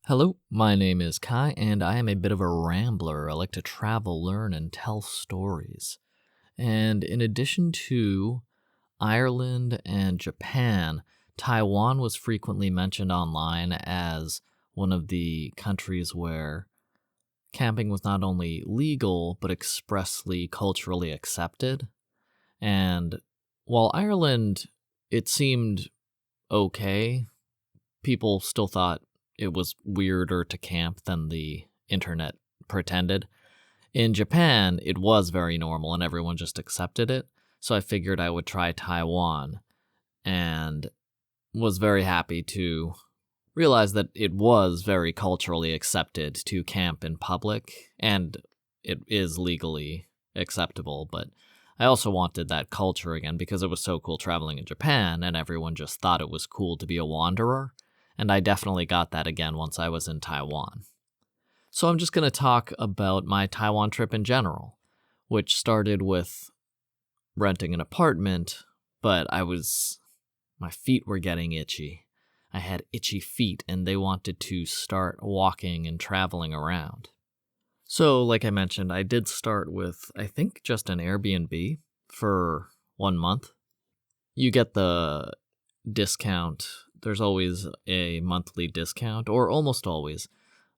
Hello, my name is Kai, and I am a bit of a rambler. I like to travel, learn, and tell stories. And in addition to Ireland and Japan, Taiwan was frequently mentioned online as one of the countries where camping was not only legal, but expressly culturally accepted. And while Ireland, it seemed okay, people still thought it was weirder to camp than the internet pretended. In Japan, it was very normal and everyone just accepted it. So I figured I would try Taiwan and was very happy to realize that it was very culturally accepted to camp in public and it is legally acceptable. But I also wanted that culture again because it was so cool traveling in Japan and everyone just thought it was cool to be a wanderer. And I definitely got that again once I was in Taiwan. So I'm just going to talk about my Taiwan trip in general, which started with renting an apartment, but my feet were getting itchy. I had itchy feet and they wanted to start walking and traveling around. So, like I mentioned, I did start with, I think, just an Airbnb for 1 month. You get the discount. There's always a monthly discount, or almost always.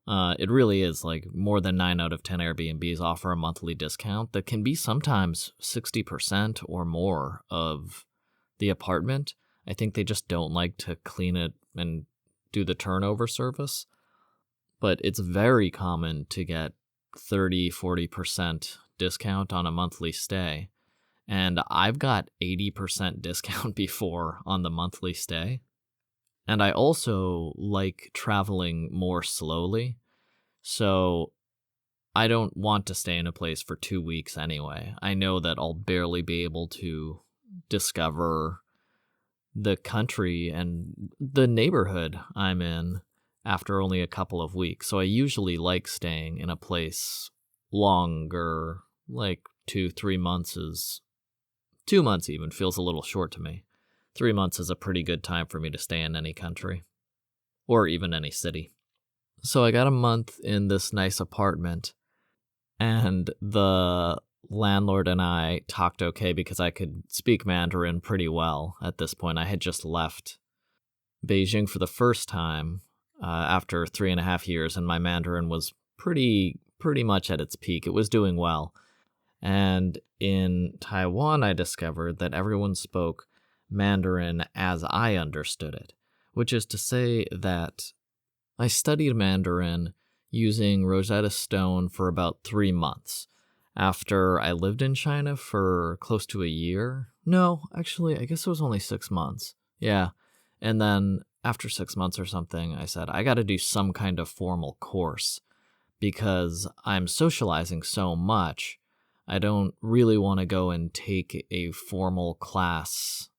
It really is like more than 9 out of 10 Airbnbs offer a monthly discount that can be sometimes 60% or more of the apartment. I think they just don't like to clean it and do the turnover service. But it's very common to get 30-40% discount on a monthly stay. And I've got 80% discount before on the monthly stay. And I also like traveling more slowly, so I don't want to stay in a place for 2 weeks anyway. I know that I'll barely be able to discover the country and the neighborhood I'm in after only a couple of weeks. So I usually like staying in a place longer, like 2-3 months 2 months even feels a little short to me. 3 months is a pretty good time for me to stay in any country, or even any city. So I got a month in this nice apartment, and the landlord and I talked okay because I could speak Mandarin pretty well at this point. I had just left Beijing for the first time after 3.5 years, and my Mandarin was pretty much at its peak. It was doing well. And in Taiwan, I discovered that everyone spoke Mandarin as I understood it, which is to say that I studied Mandarin using Rosetta Stone for about 3 months. After I lived in China for close to a year. No, actually, I guess it was only 6 months. Yeah. And then after 6 months or something, I said, I got to do some kind of formal course because I'm socializing so much. I don't really want to go and take a formal class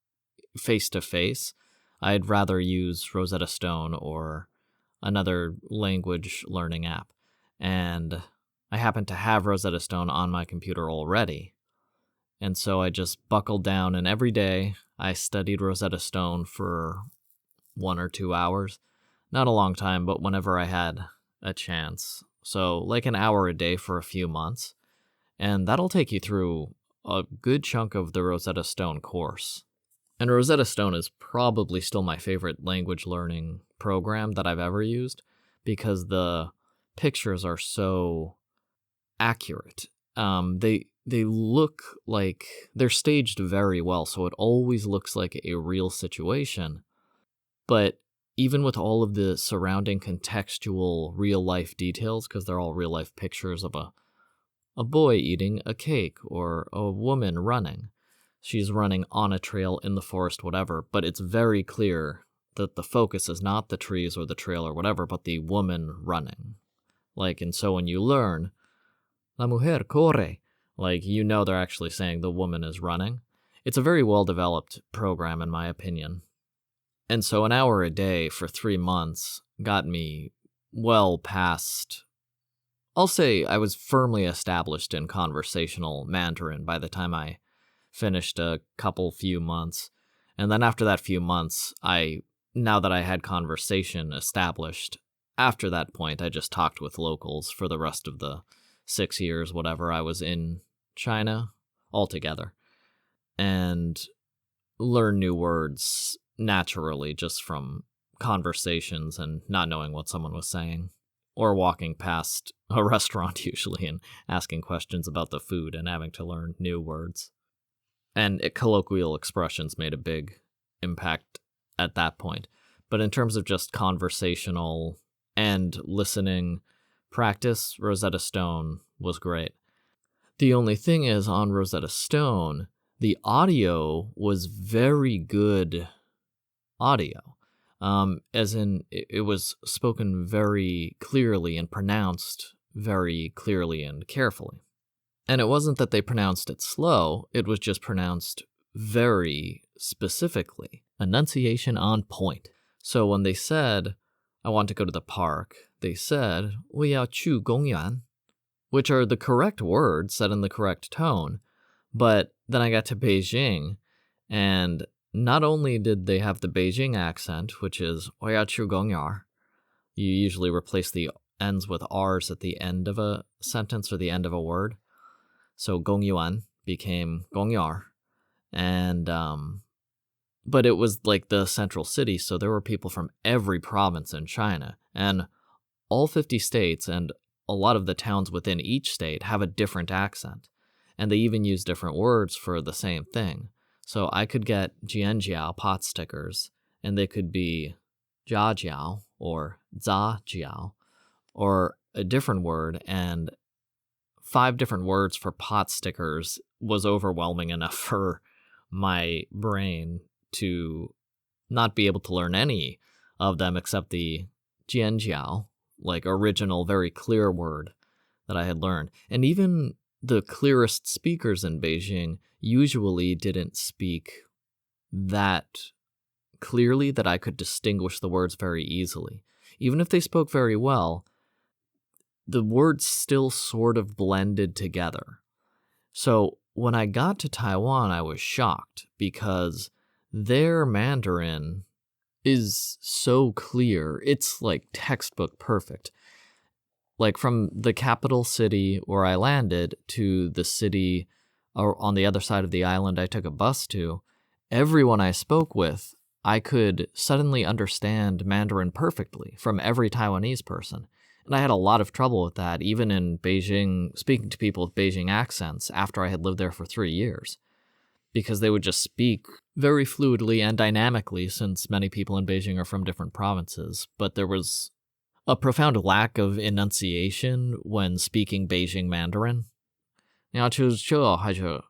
face-to-face. I'd rather use Rosetta Stone or another language learning app. And I happen to have Rosetta Stone on my computer already. And so I just buckled down, and every day I studied Rosetta Stone for 1 or 2 hours. Not a long time, but whenever I had a chance. So like an hour a day for a few months. And that'll take you through a good chunk of the Rosetta Stone course. And Rosetta Stone is probably still my favorite language learning program that I've ever used because the pictures are so accurate. They look like they're staged very well, so it always looks like a real situation. But even with all of the surrounding contextual real-life details, because they're all real-life pictures of a boy eating a cake or a woman running. She's running on a trail in the forest, whatever, but it's very clear that the focus is not the trees or the trail or whatever, but the woman running. And so when you learn, la mujer corre, you know they're actually saying the woman is running. It's a very well-developed program, in my opinion. And so an hour a day for 3 months got me well past. I'll say I was firmly established in conversational Mandarin by the time I finished a few months. And then after that few months, now that I had conversation established, after that point, I just talked with locals for the rest of the 6 years, whatever I was in China altogether, and learn new words naturally just from conversations and not knowing what someone was saying, or walking past a restaurant usually and asking questions about the food and having to learn new words. And colloquial expressions made a big impact at that point. But in terms of just conversational and listening practice, Rosetta Stone was great. The only thing is, on Rosetta Stone, the audio was very good audio. As in, it was spoken very clearly and pronounced very clearly and carefully. And it wasn't that they pronounced it slow, it was just pronounced very specifically. Enunciation on point. So when they said, I want to go to the park, they said, 我要去公园, which are the correct words said in the correct tone. But then I got to Beijing, and not only did they have the Beijing accent, which is 我要去公园, you usually replace the ends with R's at the end of a sentence or the end of a word. So 公园 became 公园. And, but it was like the central city, so there were people from every province in China. And all 50 states and a lot of the towns within each state have a different accent. And they even use different words for the same thing. So I could get jianjiao pot stickers, and they could be jiajiao or zajiao, or a different word, and 5 different words for pot stickers was overwhelming enough for my brain to not be able to learn any of them except the jianjiao, like original, very clear word that I had learned. And even the clearest speakers in Beijing usually didn't speak that clearly that I could distinguish the words very easily. Even if they spoke very well, the words still sort of blended together. So when I got to Taiwan, I was shocked because their Mandarin is so clear. It's like textbook perfect. Like from the capital city where I landed to the city on the other side of the island I took a bus to, everyone I spoke with, I could suddenly understand Mandarin perfectly from every Taiwanese person. And I had a lot of trouble with that, even in Beijing, speaking to people with Beijing accents after I had lived there for 3 years, because they would just speak very fluidly and dynamically, since many people in Beijing are from different provinces. But there was a profound lack of enunciation when speaking Beijing Mandarin. 你要去车还是,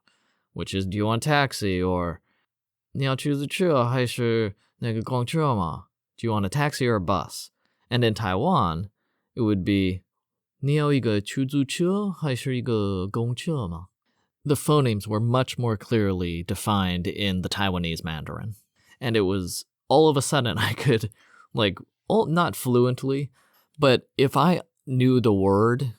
which is, do you want taxi, or 你要去车还是那个公车吗? Do you want a taxi or a bus? And in Taiwan, it would be 你要一个出租车还是一个公车吗? The phonemes were much more clearly defined in the Taiwanese Mandarin. And it was, all of a sudden, I could, not fluently, but if I knew the word,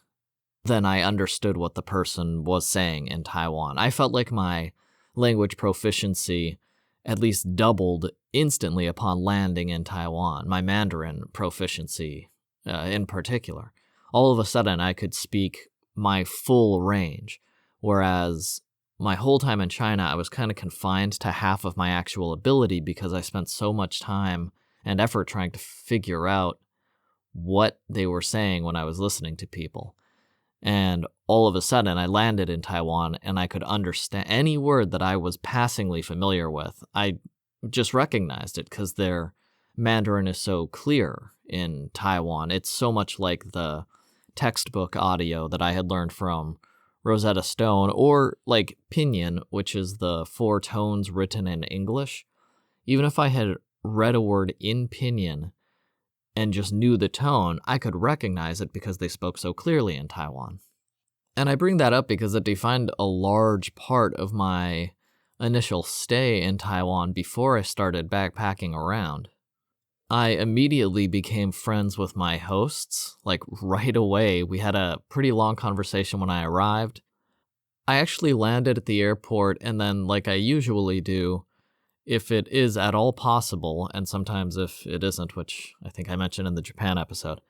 then I understood what the person was saying in Taiwan. I felt like my language proficiency at least doubled instantly upon landing in Taiwan, my Mandarin proficiency in particular. All of a sudden, I could speak my full range, whereas my whole time in China, I was kind of confined to half of my actual ability because I spent so much time and effort trying to figure out what they were saying when I was listening to people. And all of a sudden, I landed in Taiwan and I could understand any word that I was passingly familiar with. I just recognized it because their Mandarin is so clear in Taiwan. It's so much like the textbook audio that I had learned from Rosetta Stone, or like Pinyin, which is the 4 tones written in English. Even if I had read a word in Pinyin and just knew the tone, I could recognize it because they spoke so clearly in Taiwan. And I bring that up because it defined a large part of my initial stay in Taiwan before I started backpacking around. I immediately became friends with my hosts, like right away. We had a pretty long conversation when I arrived. I actually landed at the airport, and then, like I usually do, if it is at all possible, and sometimes if it isn't, which I think I mentioned in the Japan episode,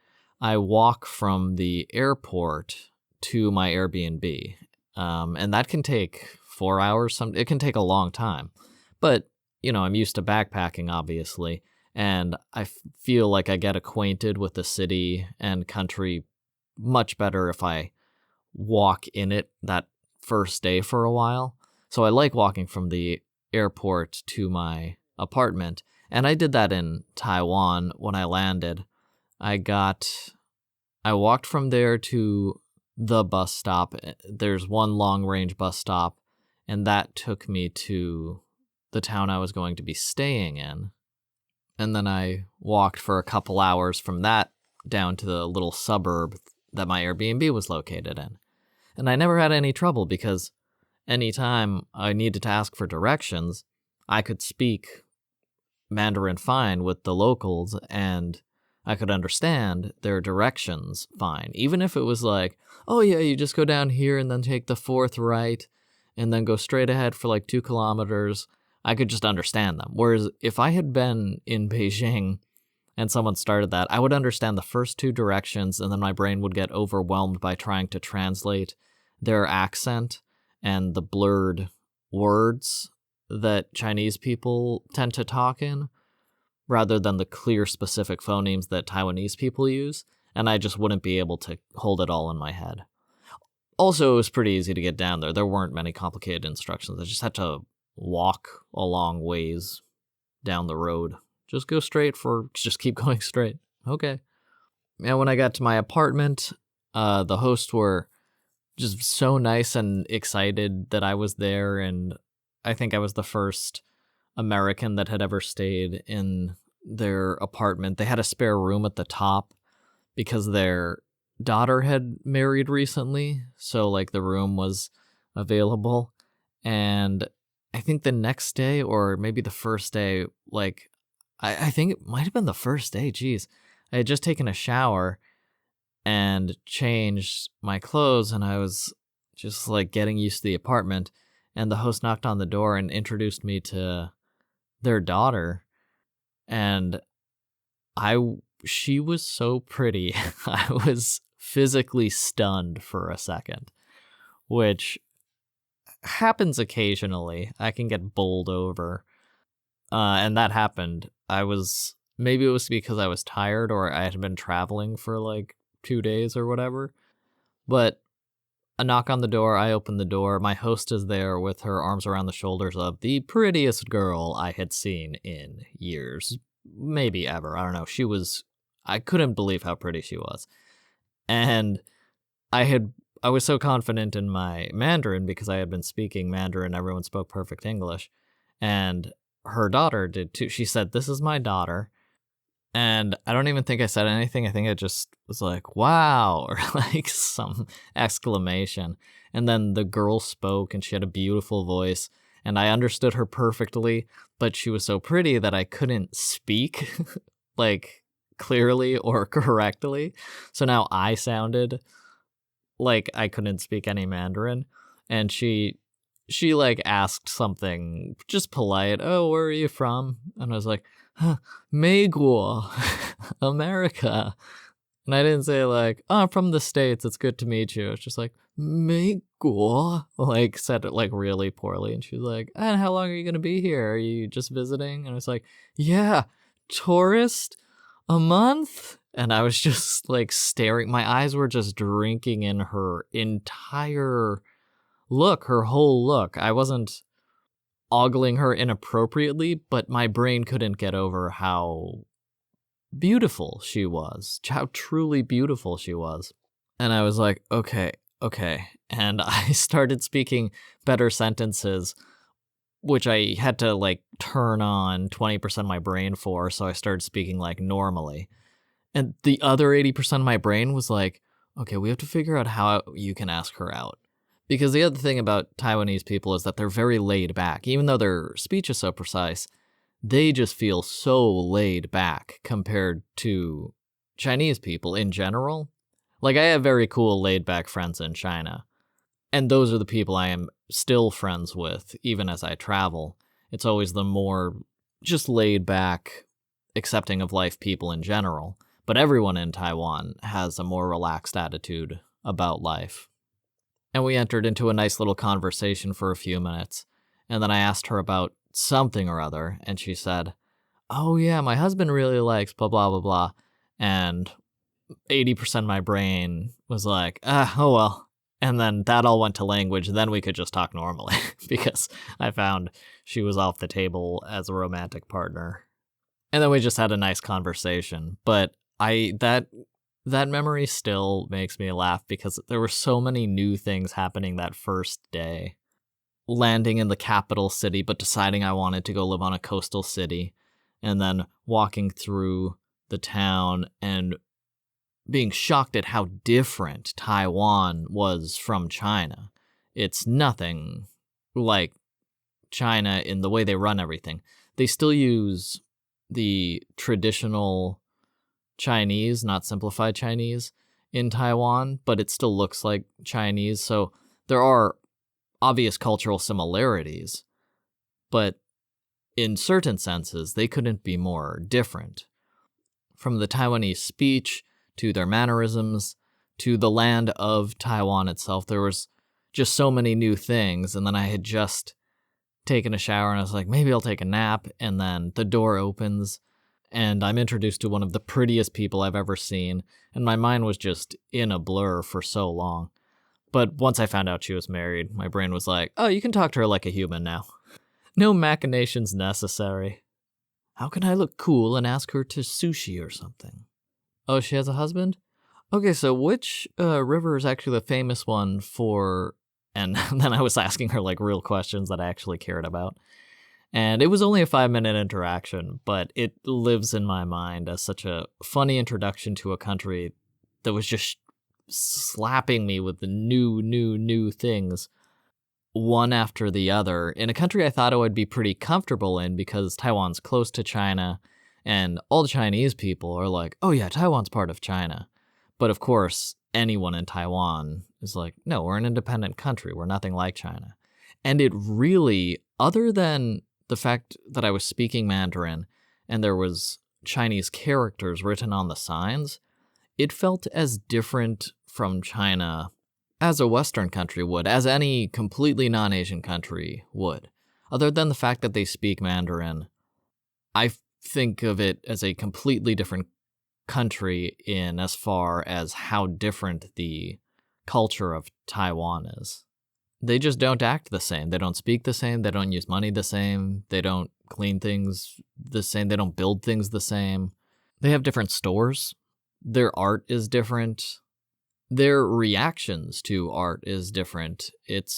I walk from the airport to my Airbnb. And that can take 4 hours. It can take a long time. But, I'm used to backpacking, obviously. And I feel like I get acquainted with the city and country much better if I walk in it that first day for a while. So I like walking from the airport to my apartment. And I did that in Taiwan when I landed. I walked from there to the bus stop. There's one long-range bus stop, and that took me to the town I was going to be staying in. And then I walked for a couple hours from that down to the little suburb that my Airbnb was located in. And I never had any trouble because anytime I needed to ask for directions, I could speak Mandarin fine with the locals and I could understand their directions fine. Even if it was like, oh yeah, you just go down here and then take the fourth right and then go straight ahead for like 2 kilometers, I could just understand them. Whereas if I had been in Beijing and someone started that, I would understand the first 2 directions and then my brain would get overwhelmed by trying to translate their accent and the blurred words that Chinese people tend to talk in, rather than the clear specific phonemes that Taiwanese people use, and I just wouldn't be able to hold it all in my head. Also, it was pretty easy to get down there. There weren't many complicated instructions. I just had to walk a long ways down the road. Just keep going straight. Okay. And when I got to my apartment, the hosts were just so nice and excited that I was there, and I think I was the first American that had ever stayed in their apartment. They had a spare room at the top because their daughter had married recently, so like the room was available. And I think the next day, or maybe the first day, like I think it might have been the first day, geez. I had just taken a shower and changed my clothes, and I was just like getting used to the apartment, and the host knocked on the door and introduced me to their daughter, and she was so pretty. I was physically stunned for a second, which happens occasionally. I can get bowled over, and that happened. Maybe it was because I was tired or I had been traveling for like 2 days or whatever, but a knock on the door, I opened the door. My host is there with her arms around the shoulders of the prettiest girl I had seen in years, maybe ever. I don't know. I couldn't believe how pretty she was. And I was so confident in my Mandarin because I had been speaking Mandarin. Everyone spoke perfect English. And her daughter did too. She said, "This is my daughter." And I don't even think I said anything. I think I just was like, wow, or like some exclamation. And then the girl spoke and she had a beautiful voice and I understood her perfectly, but she was so pretty that I couldn't speak like clearly or correctly. So now I sounded like I couldn't speak any Mandarin. And she like asked something just polite. "Oh, where are you from?" And I was like, "Meiguo, America." And I didn't say like, "Oh, I'm from the States. It's good to meet you." It's just like, "Meiguo," like said it like really poorly. And she was like, "And how long are you going to be here? Are you just visiting?" And I was like, "Yeah, tourist, a month." And I was just like staring. My eyes were just drinking in her entire look, her whole look. I wasn't ogling her inappropriately, but my brain couldn't get over how beautiful she was, how truly beautiful she was. And I was like, okay. And I started speaking better sentences, which I had to like turn on 20% of my brain for, so I started speaking like normally. And the other 80% of my brain was like, okay, we have to figure out how you can ask her out. Because the other thing about Taiwanese people is that they're very laid back. Even though their speech is so precise, they just feel so laid back compared to Chinese people in general. Like, I have very cool laid back friends in China. And those are the people I am still friends with, even as I travel. It's always the more just laid back, accepting of life people in general. but everyone in Taiwan has a more relaxed attitude about life. And we entered into a nice little conversation for a few minutes, and then I asked her about something or other, and she said, "Oh yeah, my husband really likes blah blah blah blah," and 80% of my brain was like, oh well. And then that all went to language, then we could just talk normally because I found she was off the table as a romantic partner. And then we just had a nice conversation. But that memory still makes me laugh because there were so many new things happening that first day. Landing in the capital city, but deciding I wanted to go live on a coastal city, and then walking through the town and being shocked at how different Taiwan was from China. It's nothing like China in the way they run everything. They still use the traditional Chinese, not simplified Chinese, in Taiwan, but it still looks like Chinese. So there are obvious cultural similarities, but in certain senses, they couldn't be more different. From the Taiwanese speech to their mannerisms, to the land of Taiwan itself. There was just so many new things, and then I had just taken a shower, and I was like, maybe I'll take a nap, and then the door opens, and I'm introduced to one of the prettiest people I've ever seen, and my mind was just in a blur for so long. But once I found out she was married, my brain was like, oh, you can talk to her like a human now. No machinations necessary. How can I look cool and ask her to sushi or something? Oh, she has a husband? Okay, so which river is actually the famous one for... And then I was asking her, like, real questions that I actually cared about. And it was only a 5-minute interaction, but it lives in my mind as such a funny introduction to a country that was just slapping me with the new things, one after the other, in a country I thought I would be pretty comfortable in because Taiwan's close to China, and all the Chinese people are like, oh yeah, Taiwan's part of China. But of course, anyone in Taiwan is like, no, we're an independent country. We're nothing like China. And it really, other than the fact that I was speaking Mandarin and there was Chinese characters written on the signs, it felt as different from China as a Western country would, as any completely non-Asian country would. Other than the fact that they speak Mandarin, I think of it as a completely different country in as far as how different the culture of Taiwan is. They just don't act the same. They don't speak the same. They don't use money the same. They don't clean things the same. They don't build things the same. They have different stores. Their art is different. Their reactions to art is different. It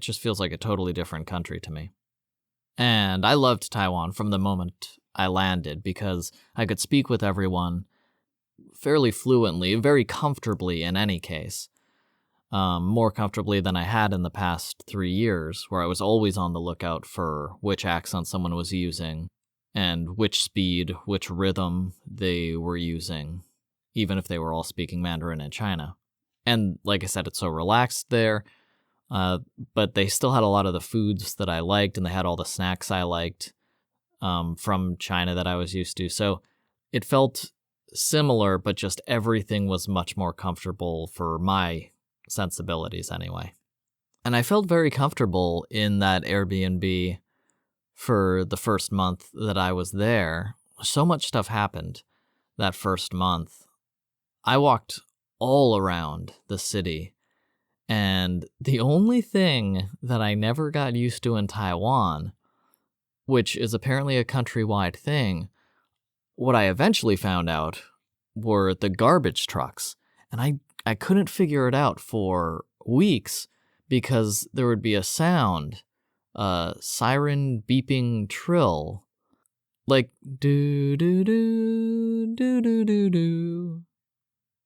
just feels like a totally different country to me. And I loved Taiwan from the moment I landed because I could speak with everyone fairly fluently, very comfortably in any case. More comfortably than I had in the past 3 years, where I was always on the lookout for which accent someone was using and which speed, which rhythm they were using, even if they were all speaking Mandarin in China. And like I said, it's so relaxed there, but they still had a lot of the foods that I liked, and they had all the snacks I liked from China that I was used to. So it felt similar, but just everything was much more comfortable for my sensibilities anyway. And I felt very comfortable in that Airbnb for the first month that I was there. So much stuff happened that first month. I walked all around the city, and the only thing that I never got used to in Taiwan, which is apparently a countrywide thing, what I eventually found out were the garbage trucks. And I couldn't figure it out for weeks because there would be a sound, a siren beeping trill, like do do do do do do do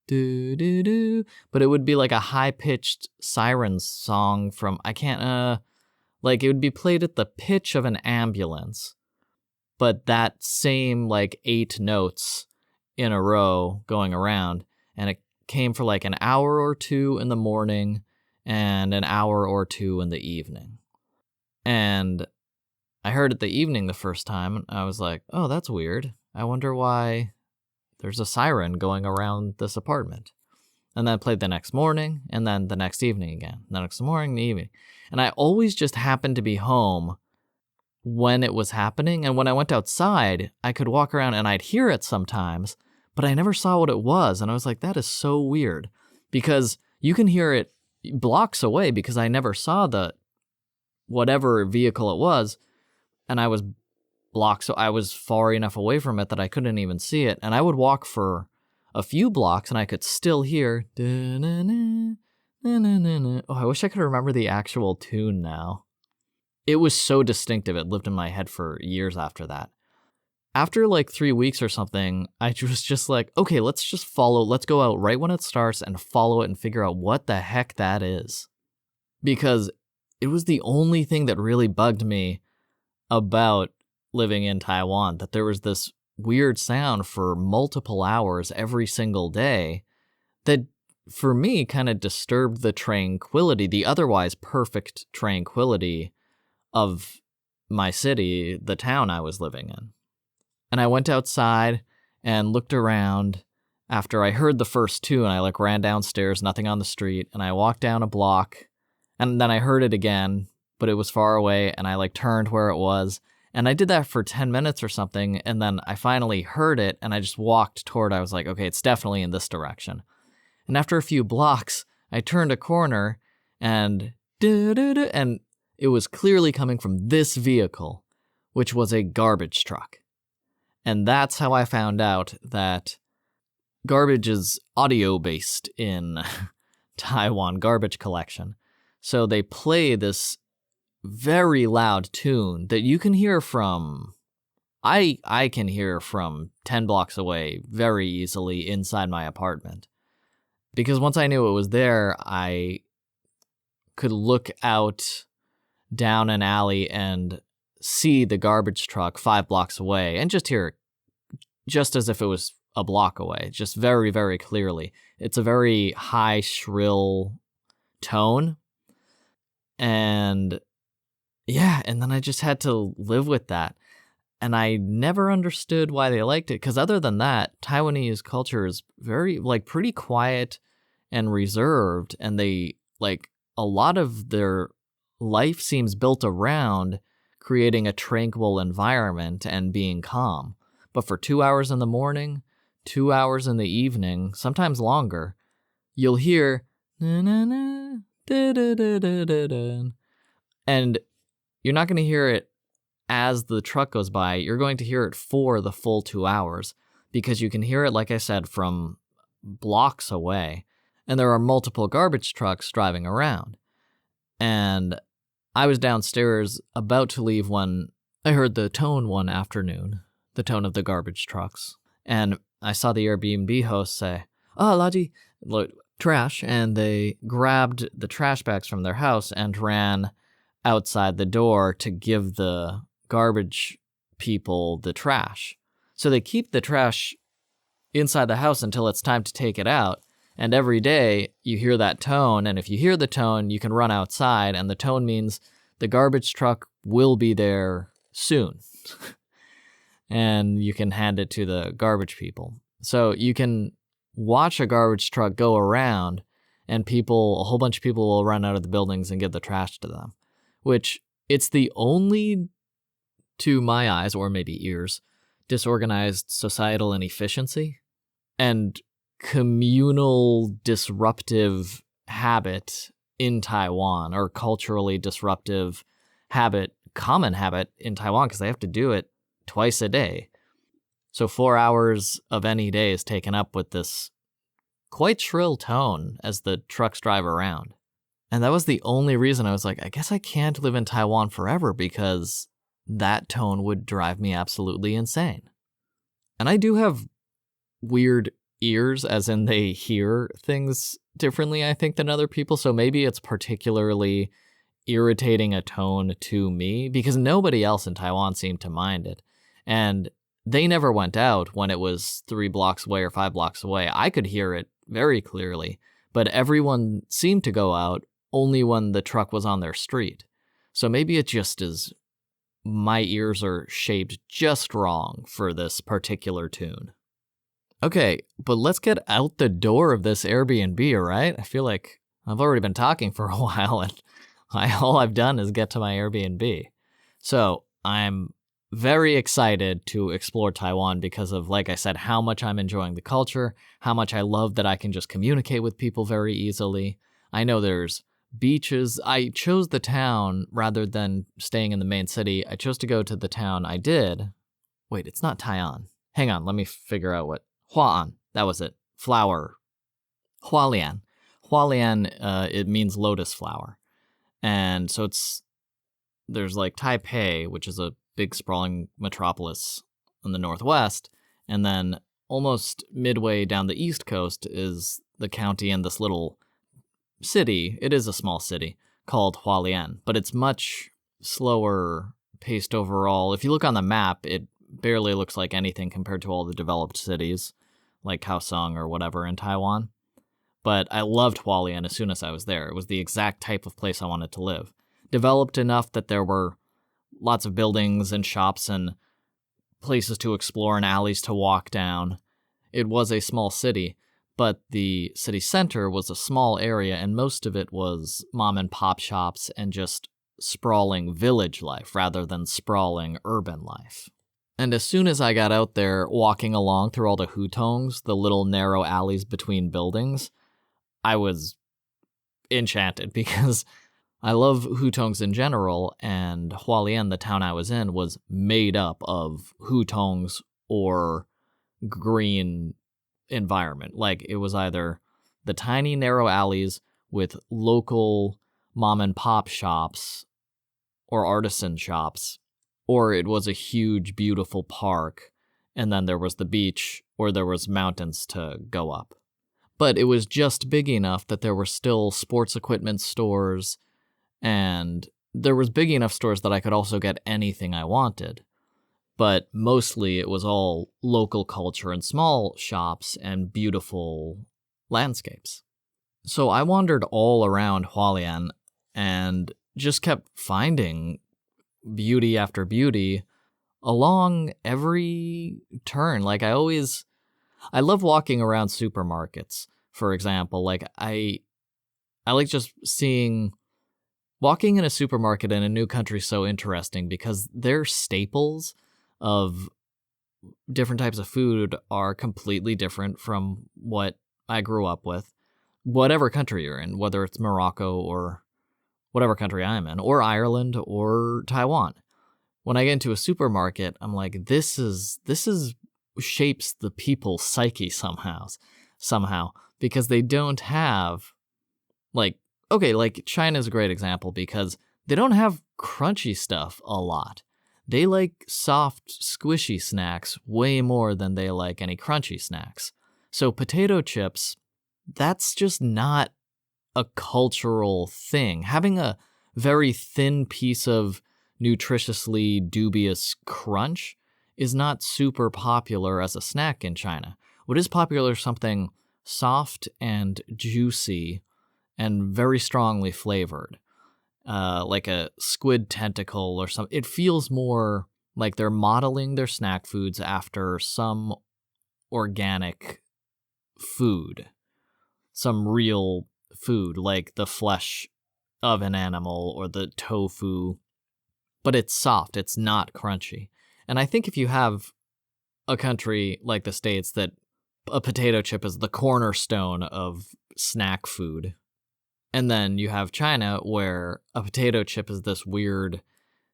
do do do, but it would be like a high-pitched siren song from, like it would be played at the pitch of an ambulance, but that same like 8 notes in a row going around, and it came for like an hour or 2 in the morning and an hour or 2 in the evening. And I heard it the evening the first time, and I was like, oh, that's weird. I wonder why there's a siren going around this apartment. And then it played the next morning, and then the next evening again. The next morning, the evening. And I always just happened to be home when it was happening. And when I went outside, I could walk around and I'd hear it sometimes, but I never saw what it was. And I was like, that is so weird. Because you can hear it blocks away because I never saw the whatever vehicle it was. And I was blocked, so I was far enough away from it that I couldn't even see it. And I would walk for a few blocks and I could still hear. Oh, I wish I could remember the actual tune now. It was so distinctive. It lived in my head for years after that. After like 3 weeks or something, I was just like, okay, let's go out right when it starts and follow it and figure out what the heck that is. Because it was the only thing that really bugged me about living in Taiwan, that there was this weird sound for multiple hours every single day that for me kind of disturbed the tranquility, the otherwise perfect tranquility of my city, the town I was living in. And I went outside and looked around after I heard the first two, and I like ran downstairs, nothing on the street, and I walked down a block, and then I heard it again, but it was far away, and I like turned where it was. And I did that for 10 minutes or something, and then I finally heard it, and I just walked toward it. I was like, okay, it's definitely in this direction. And after a few blocks, I turned a corner, and it was clearly coming from this vehicle, which was a garbage truck. And that's how I found out that garbage is audio-based in Taiwan, garbage collection. So they play this very loud tune that you can hear from, I can hear from 10 blocks away very easily inside my apartment. Because once I knew it was there, I could look out down an alley and see the garbage truck 5 blocks away and just hear it just as if it was a block away, just very, very clearly. It's a very high, shrill tone. And yeah, and then I just had to live with that. And I never understood why they liked it, because other than that, Taiwanese culture is very, like, pretty quiet and reserved, and they, like, a lot of their life seems built around creating a tranquil environment and being calm. But for 2 hours in the morning, 2 hours in the evening, sometimes longer, you'll hear na na na da da da da da da, and you're not going to hear it as the truck goes by. You're going to hear it for the full 2 hours because you can hear it, like I said, from blocks away. And there are multiple garbage trucks driving around. And I was downstairs about to leave when I heard the tone one afternoon, the tone of the garbage trucks. And I saw the Airbnb host say, "Oh, Laji, look, trash." And they grabbed the trash bags from their house and ran outside the door to give the garbage people the trash. So they keep the trash inside the house until it's time to take it out. And every day you hear that tone. And if you hear the tone, you can run outside. And the tone means the garbage truck will be there soon. And you can hand it to the garbage people. So you can watch a garbage truck go around and a whole bunch of people will run out of the buildings and give the trash to them. Which it's the only, to my eyes, or maybe ears, disorganized societal inefficiency and communal disruptive habit in Taiwan, or culturally disruptive habit, common habit in Taiwan, because they have to do it twice a day. So 4 hours of any day is taken up with this quite shrill tone as the trucks drive around. And that was the only reason I was like, I guess I can't live in Taiwan forever because that tone would drive me absolutely insane. And I do have weird ears, as in they hear things differently, I think, than other people. So maybe it's particularly irritating a tone to me because nobody else in Taiwan seemed to mind it. And they never went out when it was 3 blocks away or 5 blocks away. I could hear it very clearly, but everyone seemed to go out only when the truck was on their street. So maybe it just is, my ears are shaped just wrong for this particular tune. Okay, but let's get out the door of this Airbnb, all right? I feel like I've already been talking for a while and all I've done is get to my Airbnb. So I'm very excited to explore Taiwan because of, like I said, how much I'm enjoying the culture, how much I love that I can just communicate with people very easily. I know there's beaches. I chose the town rather than staying in the main city. I chose to go to the town I did. Wait, it's not Tai'an. Hang on, let me figure out what. Hua'an. That was it. Flower. Hualian. Hualian, it means lotus flower. And so there's like Taipei, which is a big sprawling metropolis in the northwest, and then almost midway down the east coast is the county and this little city. It is a small city called Hualien, but it's much slower paced overall. If you look on the map, it barely looks like anything compared to all the developed cities like Kaohsiung or whatever in Taiwan. But I loved Hualien as soon as I was there. It was the exact type of place I wanted to live. Developed enough that there were lots of buildings and shops and places to explore and alleys to walk down. It was a small city, but the city center was a small area, and most of it was mom and pop shops and just sprawling village life rather than sprawling urban life. And as soon as I got out there walking along through all the hutongs, the little narrow alleys between buildings, I was enchanted because I love hutongs in general, and Hualien, the town I was in, was made up of hutongs or green environment. Like, it was either the tiny narrow alleys with local mom and pop shops or artisan shops, or it was a huge, beautiful park, and then there was the beach, or there was mountains to go up. But it was just big enough that there were still sports equipment stores, and there was big enough stores that I could also get anything I wanted. But mostly it was all local culture and small shops and beautiful landscapes. So I wandered all around Hualien and just kept finding beauty after beauty along every turn. Like, I love walking around supermarkets, for example. Like, I like just walking in a supermarket in a new country is so interesting because their staples of different types of food are completely different from what I grew up with. Whatever country you're in, whether it's Morocco or whatever country I'm in, or Ireland or Taiwan. When I get into a supermarket, I'm like, this is shapes the people's psyche somehow, because they don't have, like China's a great example because they don't have crunchy stuff a lot. They like soft, squishy snacks way more than they like any crunchy snacks. So potato chips, that's just not a cultural thing. Having a very thin piece of nutritiously dubious crunch is not super popular as a snack in China. What is popular is something soft and juicy and very strongly flavored, like a squid tentacle or something. It feels more like they're modeling their snack foods after some organic food, some real food, like the flesh of an animal or the tofu, but it's soft, it's not crunchy. And I think if you have a country like the States that a potato chip is the cornerstone of snack food, and then you have China where a potato chip is this weird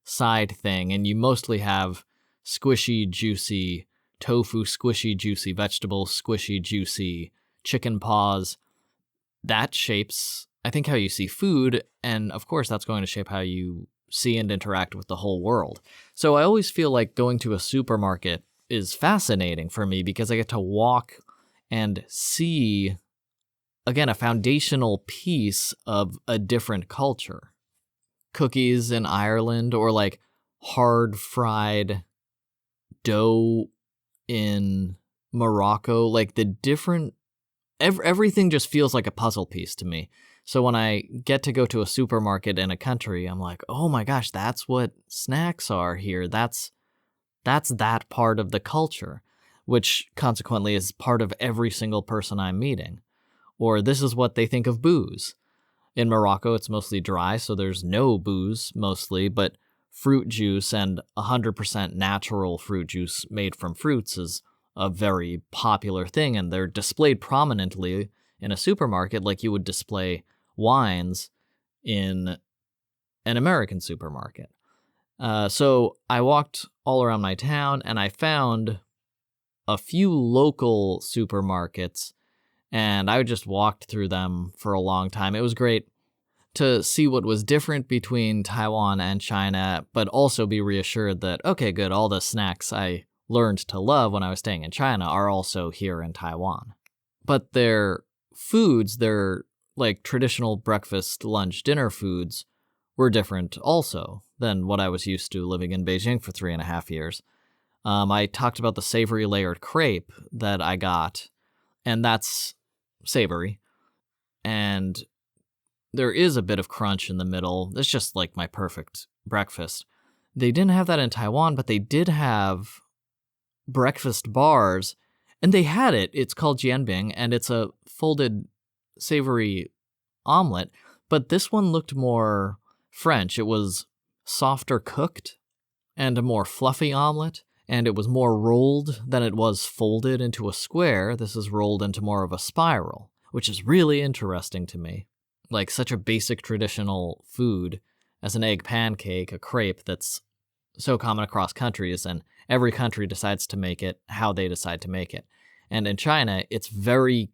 side thing, and you mostly have squishy, juicy tofu, squishy, juicy vegetables, squishy, juicy chicken paws. That shapes, I think, how you see food, and of course that's going to shape how you see and interact with the whole world. So I always feel like going to a supermarket is fascinating for me because I get to walk and see, again, a foundational piece of a different culture. Cookies in Ireland, or like hard fried dough in Morocco, like the different, everything just feels like a puzzle piece to me. So when I get to go to a supermarket in a country, I'm like, oh my gosh, that's what snacks are here. That's that part of the culture. which consequently is part of every single person I'm meeting. Or this is what they think of booze. In Morocco, it's mostly dry, so there's no booze mostly, but fruit juice and 100% natural fruit juice made from fruits is a very popular thing, and they're displayed prominently in a supermarket like you would display wines in an American supermarket. So I walked all around my town, and I found a few local supermarkets, and I just walked through them for a long time. It was great to see what was different between Taiwan and China, but also be reassured that, okay, good, all the snacks I learned to love when I was staying in China are also here in Taiwan. But their foods, their like traditional breakfast, lunch, dinner foods, were different also than what I was used to living in Beijing for 3.5 years. I talked about the savory layered crepe that I got, and that's savory. And there is a bit of crunch in the middle. It's just like my perfect breakfast. They didn't have that in Taiwan, but they did have breakfast bars, and they had it. It's called jianbing, and it's a folded savory omelet, but this one looked more French. It was softer cooked and a more fluffy omelet, and it was more rolled than it was folded into a square. This is rolled into more of a spiral, which is really interesting to me. Like such a basic traditional food as an egg pancake, a crepe that's so common across countries, and every country decides to make it how they decide to make it. And in China, it's very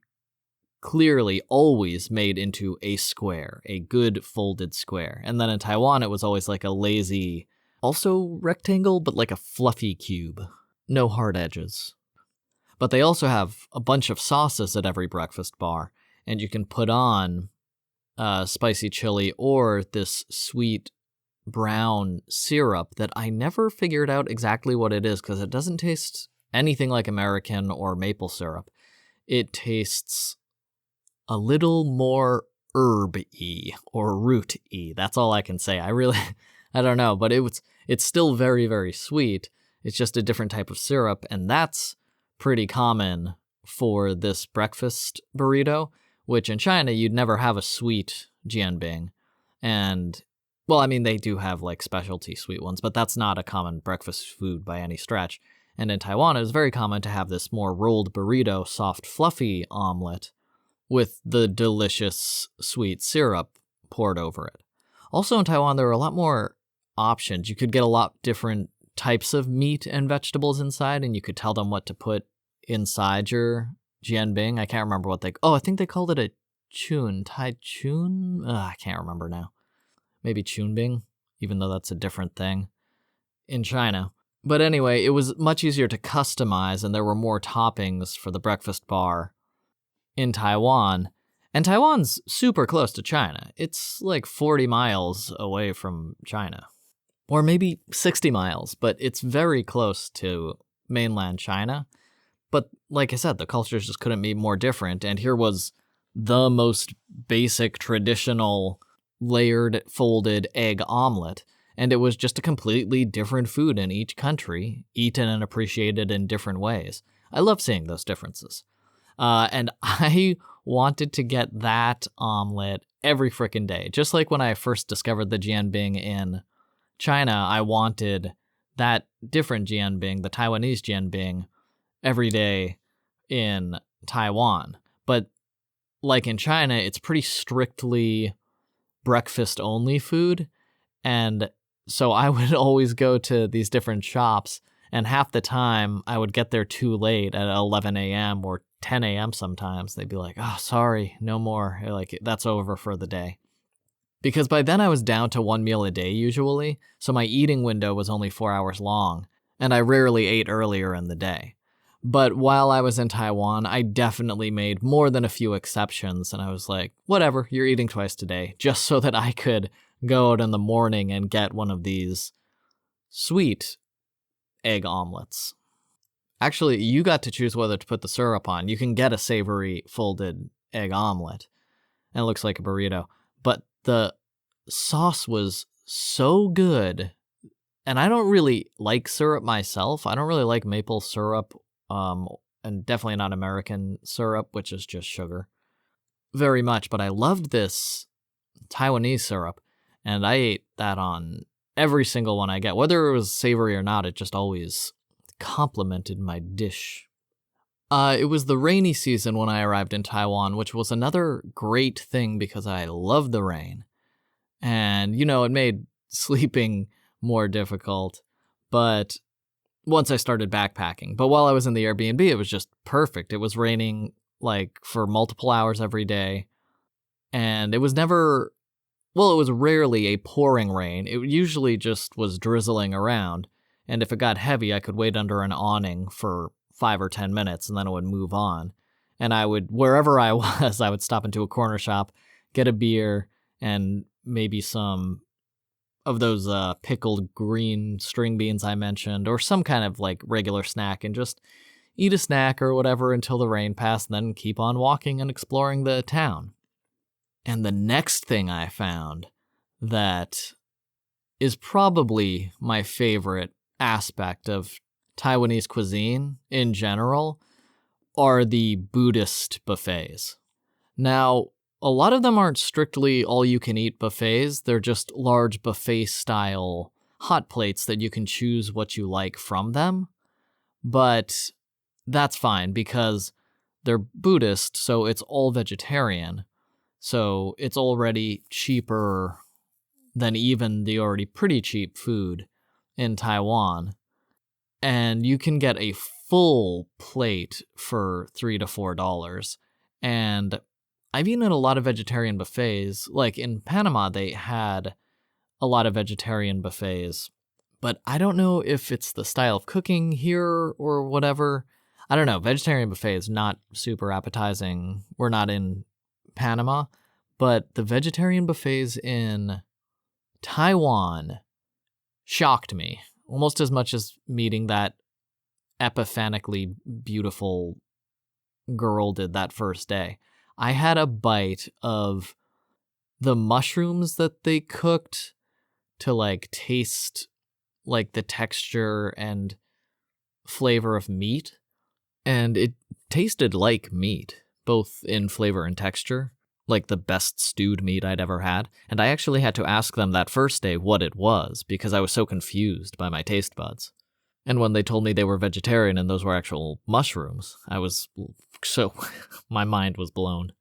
clearly always made into a square, a good folded square. And then in Taiwan, it was always like a lazy, also rectangle, but like a fluffy cube. No hard edges. But they also have a bunch of sauces at every breakfast bar, and you can put on spicy chili or this sweet brown syrup that I never figured out exactly what it is because it doesn't taste anything like American or maple syrup. It tastes a little more herb-y or root-y. That's all I can say. I don't know, but it's still very, very sweet. It's just a different type of syrup, and that's pretty common for this breakfast burrito, which in China, you'd never have a sweet jianbing. And, well, I mean, they do have like specialty sweet ones, but that's not a common breakfast food by any stretch. And in Taiwan, it was very common to have this more rolled burrito, soft, fluffy omelet with the delicious sweet syrup poured over it. Also in Taiwan, there were a lot more options. You could get a lot different types of meat and vegetables inside, and you could tell them what to put inside your jianbing. I can't remember what I think they called it a Tai chun? I can't remember now. Maybe chunbing, even though that's a different thing in China. But anyway, it was much easier to customize, and there were more toppings for the breakfast bar in Taiwan. And Taiwan's super close to China. It's like 40 miles away from China. Or maybe 60 miles, but it's very close to mainland China. But like I said, the cultures just couldn't be more different. And here was the most basic, traditional, layered, folded egg omelet. And it was just a completely different food in each country, eaten and appreciated in different ways. I love seeing those differences. And I wanted to get that omelet every frickin' day. Just like when I first discovered the jianbing in China, I wanted that different jianbing, the Taiwanese jianbing, every day in Taiwan. But like in China, it's pretty strictly breakfast-only food. And so I would always go to these different shops, and half the time I would get there too late at 11 a.m. or 10 a.m. sometimes. They'd be like, oh, sorry, no more. Like, that's over for the day. Because by then I was down to one meal a day usually, so my eating window was only 4 hours long, and I rarely ate earlier in the day. But while I was in Taiwan, I definitely made more than a few exceptions, and I was like, whatever, you're eating twice today, just so that I could go out in the morning and get one of these sweet egg omelets. Actually, you got to choose whether to put the syrup on. You can get a savory folded egg omelet, and it looks like a burrito, but the sauce was so good, and I don't really like syrup myself. I don't really like maple syrup and definitely not American syrup, which is just sugar, very much. But I loved this Taiwanese syrup, and I ate that on every single one I get. Whether it was savory or not, it just always complemented my dish. It was the rainy season when I arrived in Taiwan, which was another great thing because I love the rain. And, it made sleeping more difficult, but once I started backpacking. But while I was in the Airbnb, it was just perfect. It was raining for multiple hours every day. And it was never, well, it was rarely a pouring rain. It usually just was drizzling around. And if it got heavy, I could wait under an awning for 5 or 10 minutes and then it would move on. And I would, wherever I was, I would stop into a corner shop, get a beer and maybe some of those pickled green string beans I mentioned, or some kind of regular snack, and just eat a snack or whatever until the rain passed, and then keep on walking and exploring the town. And the next thing I found that is probably my favorite aspect of Taiwanese cuisine in general are the Buddhist buffets. Now, a lot of them aren't strictly all-you-can-eat buffets. They're just large buffet-style hot plates that you can choose what you like from them. But that's fine because they're Buddhist, so it's all vegetarian. So it's already cheaper than even the already pretty cheap food in Taiwan. And you can get a full plate for $3 to $4. And I've eaten at a lot of vegetarian buffets. Like in Panama, they had a lot of vegetarian buffets. But I don't know if it's the style of cooking here or whatever. I don't know. Vegetarian buffet is not super appetizing. We're not in Panama. But the vegetarian buffets in Taiwan shocked me. Almost as much as meeting that epiphanically beautiful girl did that first day. I had a bite of the mushrooms that they cooked to taste the texture and flavor of meat. And it tasted like meat, both in flavor and texture, like the best stewed meat I'd ever had. And I actually had to ask them that first day what it was because I was so confused by my taste buds. And when they told me they were vegetarian and those were actual mushrooms, my mind was blown.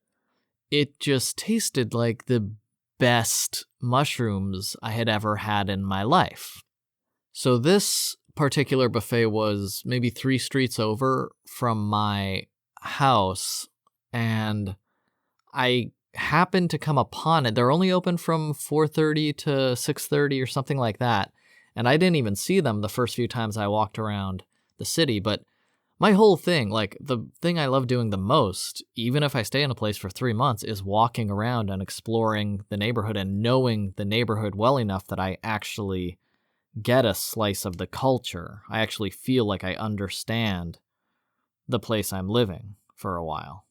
It just tasted like the best mushrooms I had ever had in my life. So this particular buffet was maybe 3 streets over from my house, and I happened to come upon it. They're only open from 4:30 to 6:30 or something like that. And I didn't even see them the first few times I walked around the city. But my whole thing, the thing I love doing the most, even if I stay in a place for 3 months, is walking around and exploring the neighborhood and knowing the neighborhood well enough that I actually get a slice of the culture. I actually feel like I understand the place I'm living for a while.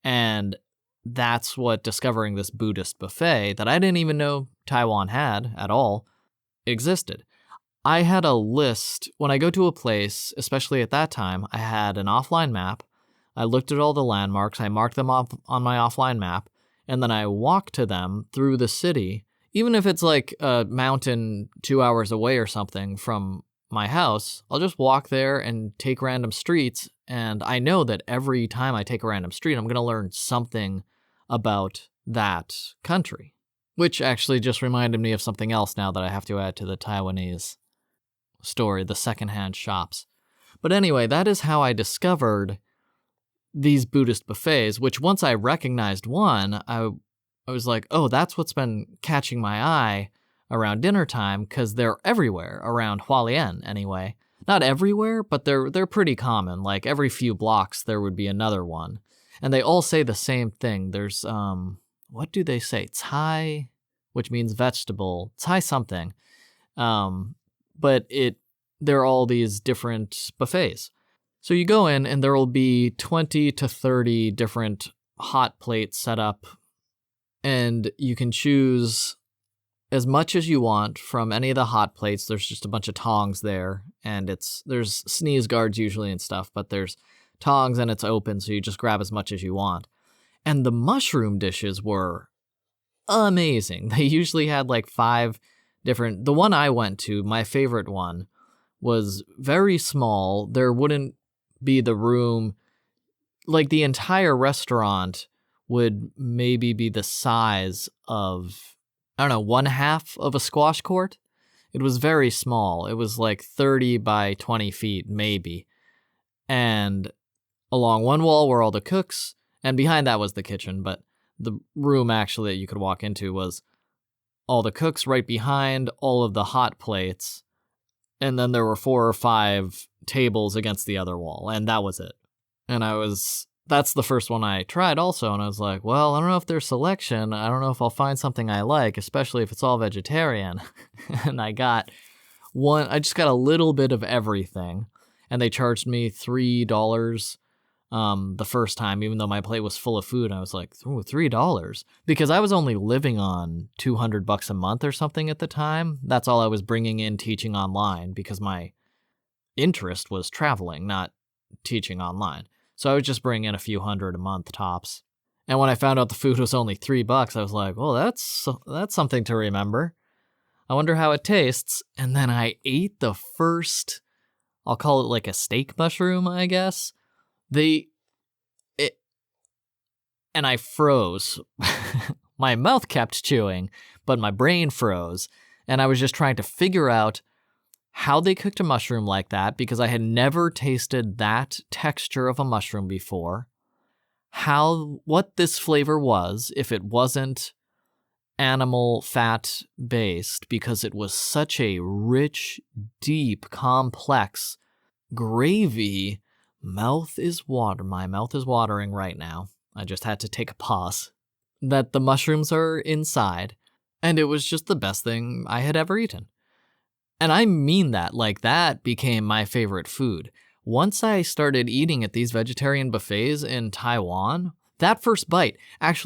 And that's what discovering this Buddhist buffet that I didn't even know Taiwan had at all existed. I had a list. When I go to a place, especially at that time, I had an offline map. I looked at all the landmarks. I marked them off on my offline map. And then I walked to them through the city. Even if it's a mountain 2 hours away or something from my house, I'll just walk there and take random streets. And I know that every time I take a random street, I'm going to learn something about that country. Which actually just reminded me of something else now that I have to add to the Taiwanese story, the secondhand shops. But anyway, that is how I discovered these Buddhist buffets, which once I recognized one, I was like, oh, that's what's been catching my eye around dinner time, because they're everywhere around Hualien anyway. Not everywhere, but they're pretty common. Every few blocks there would be another one. And they all say the same thing. There's what do they say? Cai, which means vegetable. Cai something. But there are all these different buffets. So you go in and there will be 20 to 30 different hot plates set up. And you can choose as much as you want from any of the hot plates. There's just a bunch of tongs there, and there's sneeze guards usually and stuff, but there's tongs and it's open, so you just grab as much as you want. And the mushroom dishes were amazing. They usually had like 5 different. The one I went to, my favorite one, was very small. There wouldn't be the room. Like the entire restaurant would maybe be the size of, I don't know, 1/2 of a squash court. It was very small. It was like 30 by 20 feet, maybe. And along one wall were all the cooks, and behind that was the kitchen. But the room actually that you could walk into was all the cooks right behind all of the hot plates. And then there were 4 or 5 tables against the other wall, and that was it. And that's the first one I tried also, and I was like, well, I don't know if there's selection. I don't know if I'll find something I like, especially if it's all vegetarian. And I just got a little bit of everything, and they charged me $3 the first time, even though my plate was full of food. And I was like, ooh, $3? Because I was only living on $200 a month or something at the time. That's all I was bringing in teaching online, because my interest was traveling, not teaching online. So I would just bring in a few hundred a month tops. And when I found out the food was only $3, I was like, well, that's something to remember. I wonder how it tastes. And then I ate the first, I'll call it like a steak mushroom, I guess. And I froze. My mouth kept chewing, but my brain froze. And I was just trying to figure out how they cooked a mushroom like that, because I had never tasted that texture of a mushroom before. What this flavor was, if it wasn't animal fat based, because it was such a rich, deep, complex gravy. My mouth is watering right now. I just had to take a pause. That the mushrooms are inside, and it was just the best thing I had ever eaten. And I mean that, like that became my favorite food. Once I started eating at these vegetarian buffets in Taiwan, that first bite of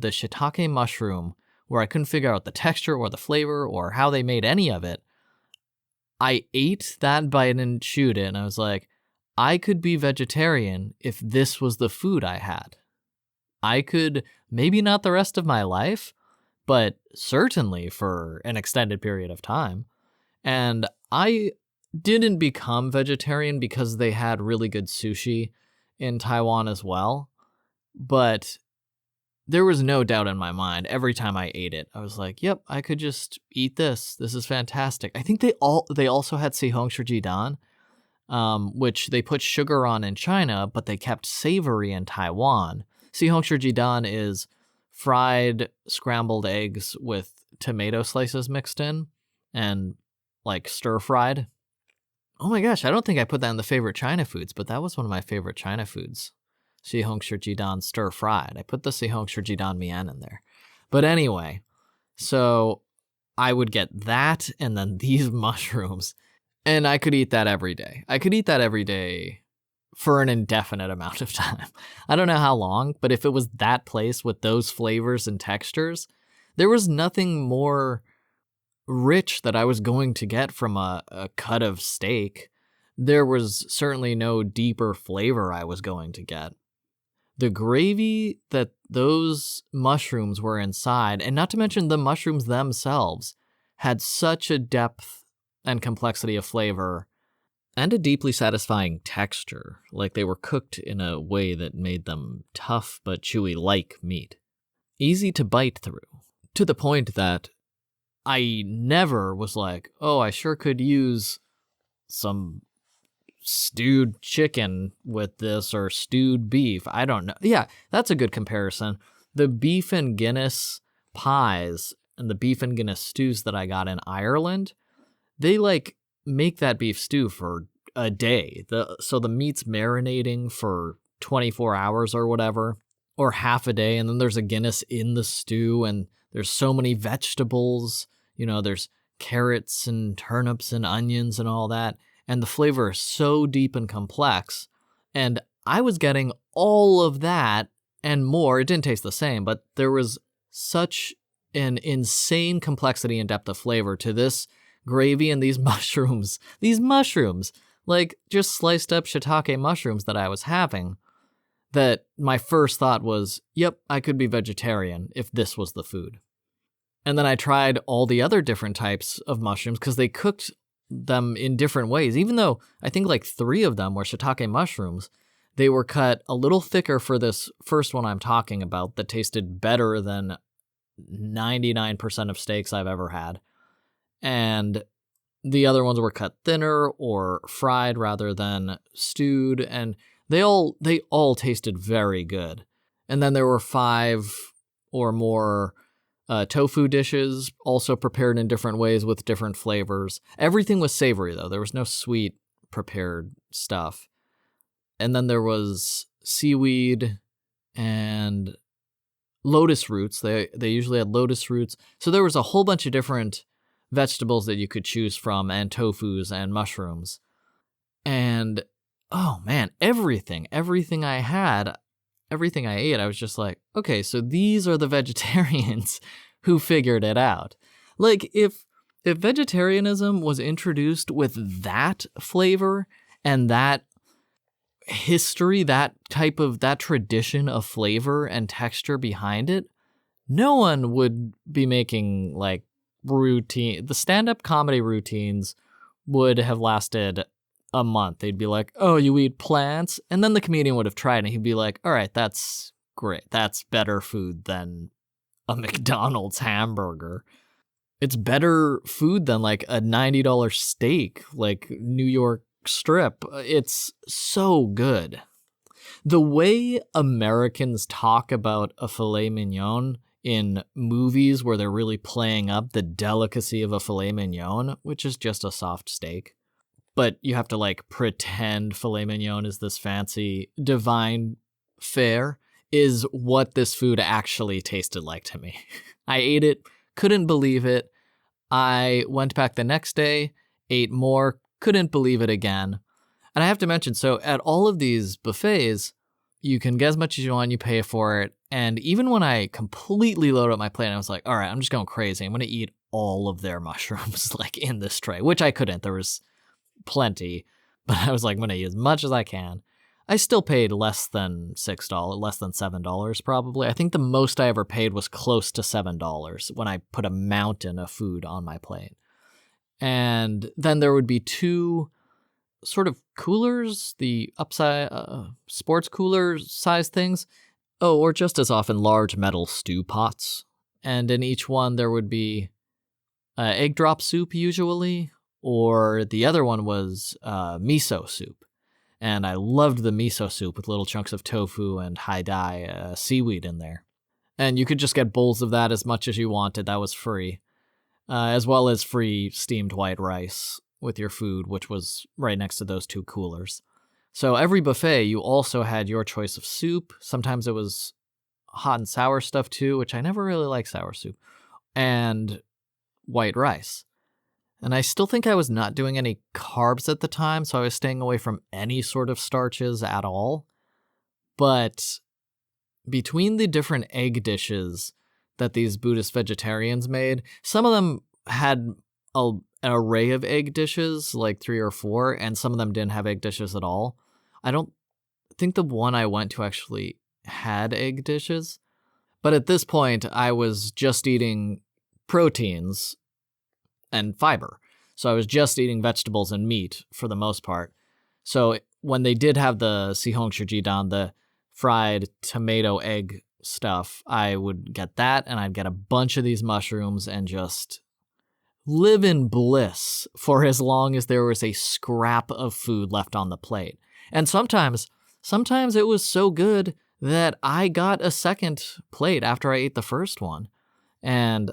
the shiitake mushroom, where I couldn't figure out the texture or the flavor or how they made any of it, I ate that bite and chewed it, and I was like, I could be vegetarian if this was the food I had. I could, maybe not the rest of my life, but certainly for an extended period of time. And I didn't become vegetarian because they had really good sushi in Taiwan as well. But there was no doubt in my mind every time I ate it. I was like, yep, I could just eat this. This is fantastic. I think they also had jidan, which they put sugar on in China, but they kept savory in Taiwan. Jidan is fried scrambled eggs with tomato slices mixed in and like stir fried. Oh my gosh, I don't think I put that in the favorite China foods, but that was one of my favorite China foods. Jidan stir fried. I put the jidan mian in there. But anyway, so I would get that and then these mushrooms, and I could eat that every day. I could eat that every day for an indefinite amount of time. I don't know how long, but if it was that place with those flavors and textures, there was nothing more rich that I was going to get from a cut of steak. There was certainly no deeper flavor I was going to get. The gravy that those mushrooms were inside, and not to mention the mushrooms themselves, had such a depth and complexity of flavor and a deeply satisfying texture, like they were cooked in a way that made them tough but chewy like meat. Easy to bite through, to the point that I never was like, oh, I sure could use some stewed chicken with this or stewed beef. I don't know. Yeah, that's a good comparison. The beef and Guinness pies and the beef and Guinness stews that I got in Ireland, they like make that beef stew for a day. So the meat's marinating for 24 hours or whatever, or half a day, and then there's a Guinness in the stew, and there's so many vegetables. You know, there's carrots and turnips and onions and all that, and the flavor is so deep and complex. And I was getting all of that and more. It didn't taste the same, but there was such an insane complexity and depth of flavor to this gravy and these mushrooms. These mushrooms, like just sliced up shiitake mushrooms that I was having, that my first thought was, yep, I could be vegetarian if this was the food. And then I tried all the other different types of mushrooms because they cooked them in different ways. Even though I think like 3 of them were shiitake mushrooms, they were cut a little thicker for this first one I'm talking about that tasted better than 99% of steaks I've ever had. And the other ones were cut thinner or fried rather than stewed, and they all tasted very good. And then there were 5 or more tofu dishes, also prepared in different ways with different flavors. Everything was savory, though. There was no sweet prepared stuff. And then there was seaweed and lotus roots. They usually had lotus roots. So there was a whole bunch of different vegetables that you could choose from, and tofus and mushrooms. And oh man, everything I ate, I was just like, okay, so these are the vegetarians who figured it out. Like if vegetarianism was introduced with that flavor and that history, that tradition of flavor and texture behind it, no one would be making like the stand-up comedy routines would have lasted a month. They'd be like, oh, you eat plants? And then the comedian would have tried and he'd be like, all right, that's great. That's better food than a McDonald's hamburger. It's better food than like a $90 steak, like New York strip. It's so good. The way Americans talk about a filet mignon in movies where they're really playing up the delicacy of a filet mignon, which is just a soft steak, but you have to like pretend filet mignon is this fancy divine fare, is what this food actually tasted like to me. I ate it, couldn't believe it. I went back the next day, ate more, couldn't believe it again. And I have to mention, so at all of these buffets, you can get as much as you want, you pay for it. And even when I completely loaded up my plate, I was like, all right, I'm just going crazy. I'm going to eat all of their mushrooms like in this tray, which I couldn't. There was plenty, but I was like, I'm going to eat as much as I can. I still paid less than $6, less than $7 probably. I think the most I ever paid was close to $7 when I put a mountain of food on my plate. And then there would be 2 sort of coolers, the upside sports cooler size things. Oh, or just as often, large metal stew pots. And in each one, there would be egg drop soup usually, or the other one was miso soup. And I loved the miso soup with little chunks of tofu and high-dye seaweed in there. And you could just get bowls of that as much as you wanted. That was free. As well as free steamed white rice with your food, which was right next to those 2 coolers. So every buffet, you also had your choice of soup. Sometimes it was hot and sour stuff too, which I never really liked sour soup, and white rice. And I still think I was not doing any carbs at the time, so I was staying away from any sort of starches at all. But between the different egg dishes that these Buddhist vegetarians made, some of them had an array of egg dishes, like 3 or 4, and some of them didn't have egg dishes at all. I don't think the one I went to actually had egg dishes, but at this point I was just eating proteins and fiber. So I was just eating vegetables and meat for the most part. So when they did have the Sihong Shijidan, the fried tomato egg stuff, I would get that and I'd get a bunch of these mushrooms and just live in bliss for as long as there was a scrap of food left on the plate. And sometimes it was so good that I got a second plate after I ate the first one. And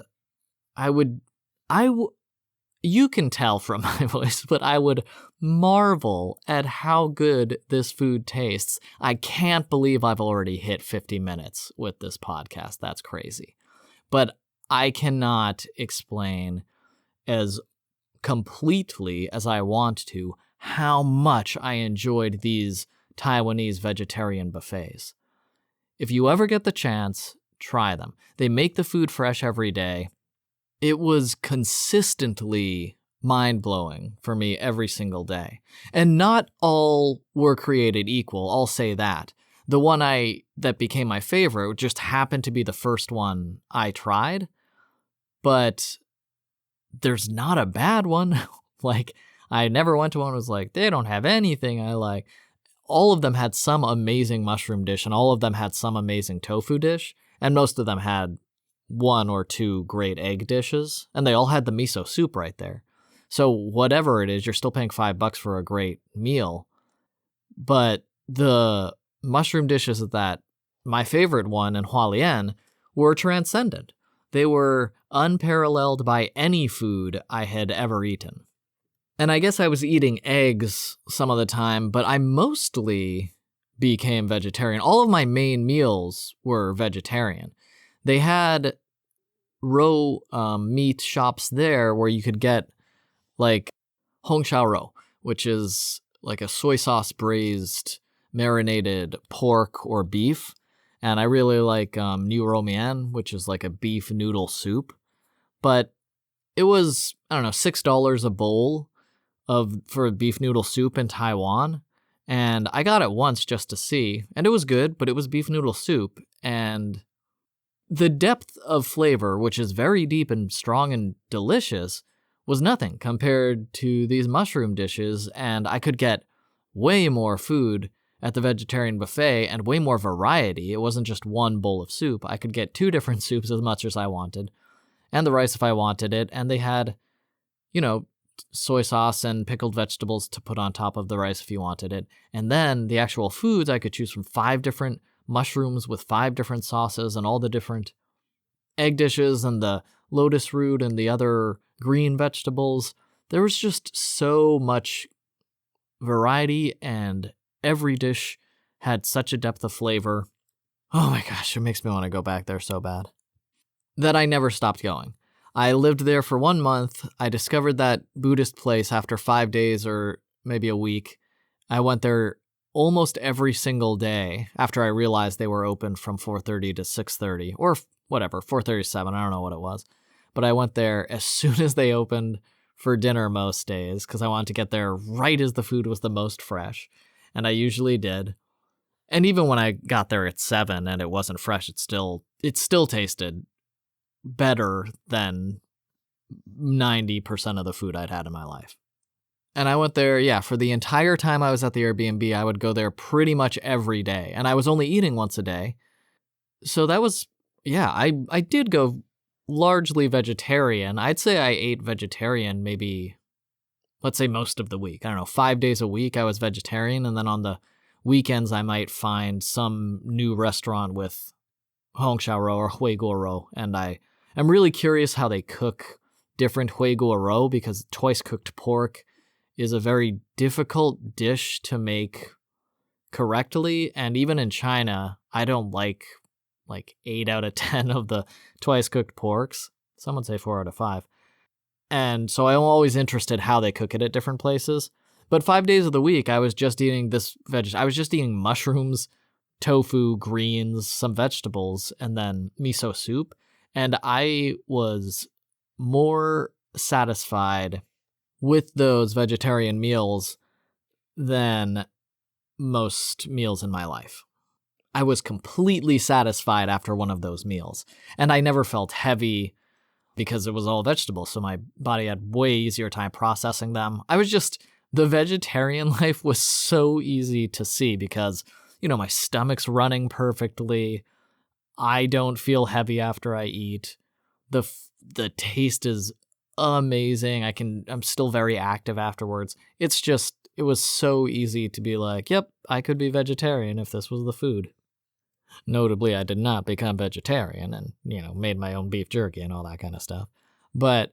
you can tell from my voice, but I would marvel at how good this food tastes. I can't believe I've already hit 50 minutes with this podcast. That's crazy. But I cannot explain as completely as I want to how much I enjoyed these Taiwanese vegetarian buffets. If you ever get the chance, try them. They make the food fresh every day. It was consistently mind-blowing for me every single day. And not all were created equal, I'll say that. The one that became my favorite just happened to be the first one I tried, but there's not a bad one. Like, I never went to one that was like, they don't have anything I like. All of them had some amazing mushroom dish, and all of them had some amazing tofu dish, and most of them had 1 or 2 great egg dishes, and they all had the miso soup right there. So whatever it is, you're still paying $5 for a great meal. But the mushroom dishes that my favorite one in Hualien were transcendent. They were unparalleled by any food I had ever eaten. And I guess I was eating eggs some of the time, but I mostly became vegetarian. All of my main meals were vegetarian. They had raw meat shops there where you could get like hong xiao rou, which is like a soy sauce braised marinated pork or beef. And I really like niu rou mian, which is like a beef noodle soup. But it was, I don't know, $6 a bowl for beef noodle soup in Taiwan. And I got it once just to see, and it was good, but it was beef noodle soup. And the depth of flavor, which is very deep and strong and delicious, was nothing compared to these mushroom dishes, and I could get way more food at the vegetarian buffet and way more variety. It wasn't just one bowl of soup. I could get 2 different soups as much as I wanted, and the rice if I wanted it, and they had, soy sauce and pickled vegetables to put on top of the rice if you wanted it. And then the actual foods, I could choose from 5 different mushrooms with 5 different sauces and all the different egg dishes and the lotus root and the other green vegetables. There was just so much variety, and every dish had such a depth of flavor. Oh my gosh, it makes me want to go back there so bad. That I never stopped going. I lived there for 1 month. I discovered that Buddhist place after 5 days or maybe a week. I went there almost every single day after I realized they were open from 4:30 to 6:30 or whatever, 4:30 to 7, I don't know what it was. But I went there as soon as they opened for dinner most days because I wanted to get there right as the food was the most fresh. And I usually did. And even when I got there at 7 and it wasn't fresh, it still tasted better than 90% of the food I'd had in my life. And I went there, for the entire time I was at the Airbnb, I would go there pretty much every day. And I was only eating once a day. So that was, I did go largely vegetarian. I'd say I ate vegetarian maybe, let's say most of the week. I don't know, 5 days a week I was vegetarian. And then on the weekends, I might find some new restaurant with hong xiao rou or hui guo rou. And I'm really curious how they cook different hui guo rou because twice cooked pork is a very difficult dish to make correctly. And even in China, I don't like 8 out of 10 of the twice cooked porks. Some would say 4 out of 5. And so I'm always interested how they cook it at different places. But 5 days of the week, I was just eating I was just eating mushrooms, tofu, greens, some vegetables, and then miso soup. And I was more satisfied with those vegetarian meals than most meals in my life. I was completely satisfied after one of those meals. And I never felt heavy because it was all vegetables, so my body had way easier time processing them. The vegetarian life was so easy to see because, my stomach's running perfectly. I don't feel heavy after I eat. The taste is amazing. I'm still very active afterwards. It was so easy to be like, yep, I could be vegetarian if this was the food. Notably, I did not become vegetarian and, made my own beef jerky and all that kind of stuff. But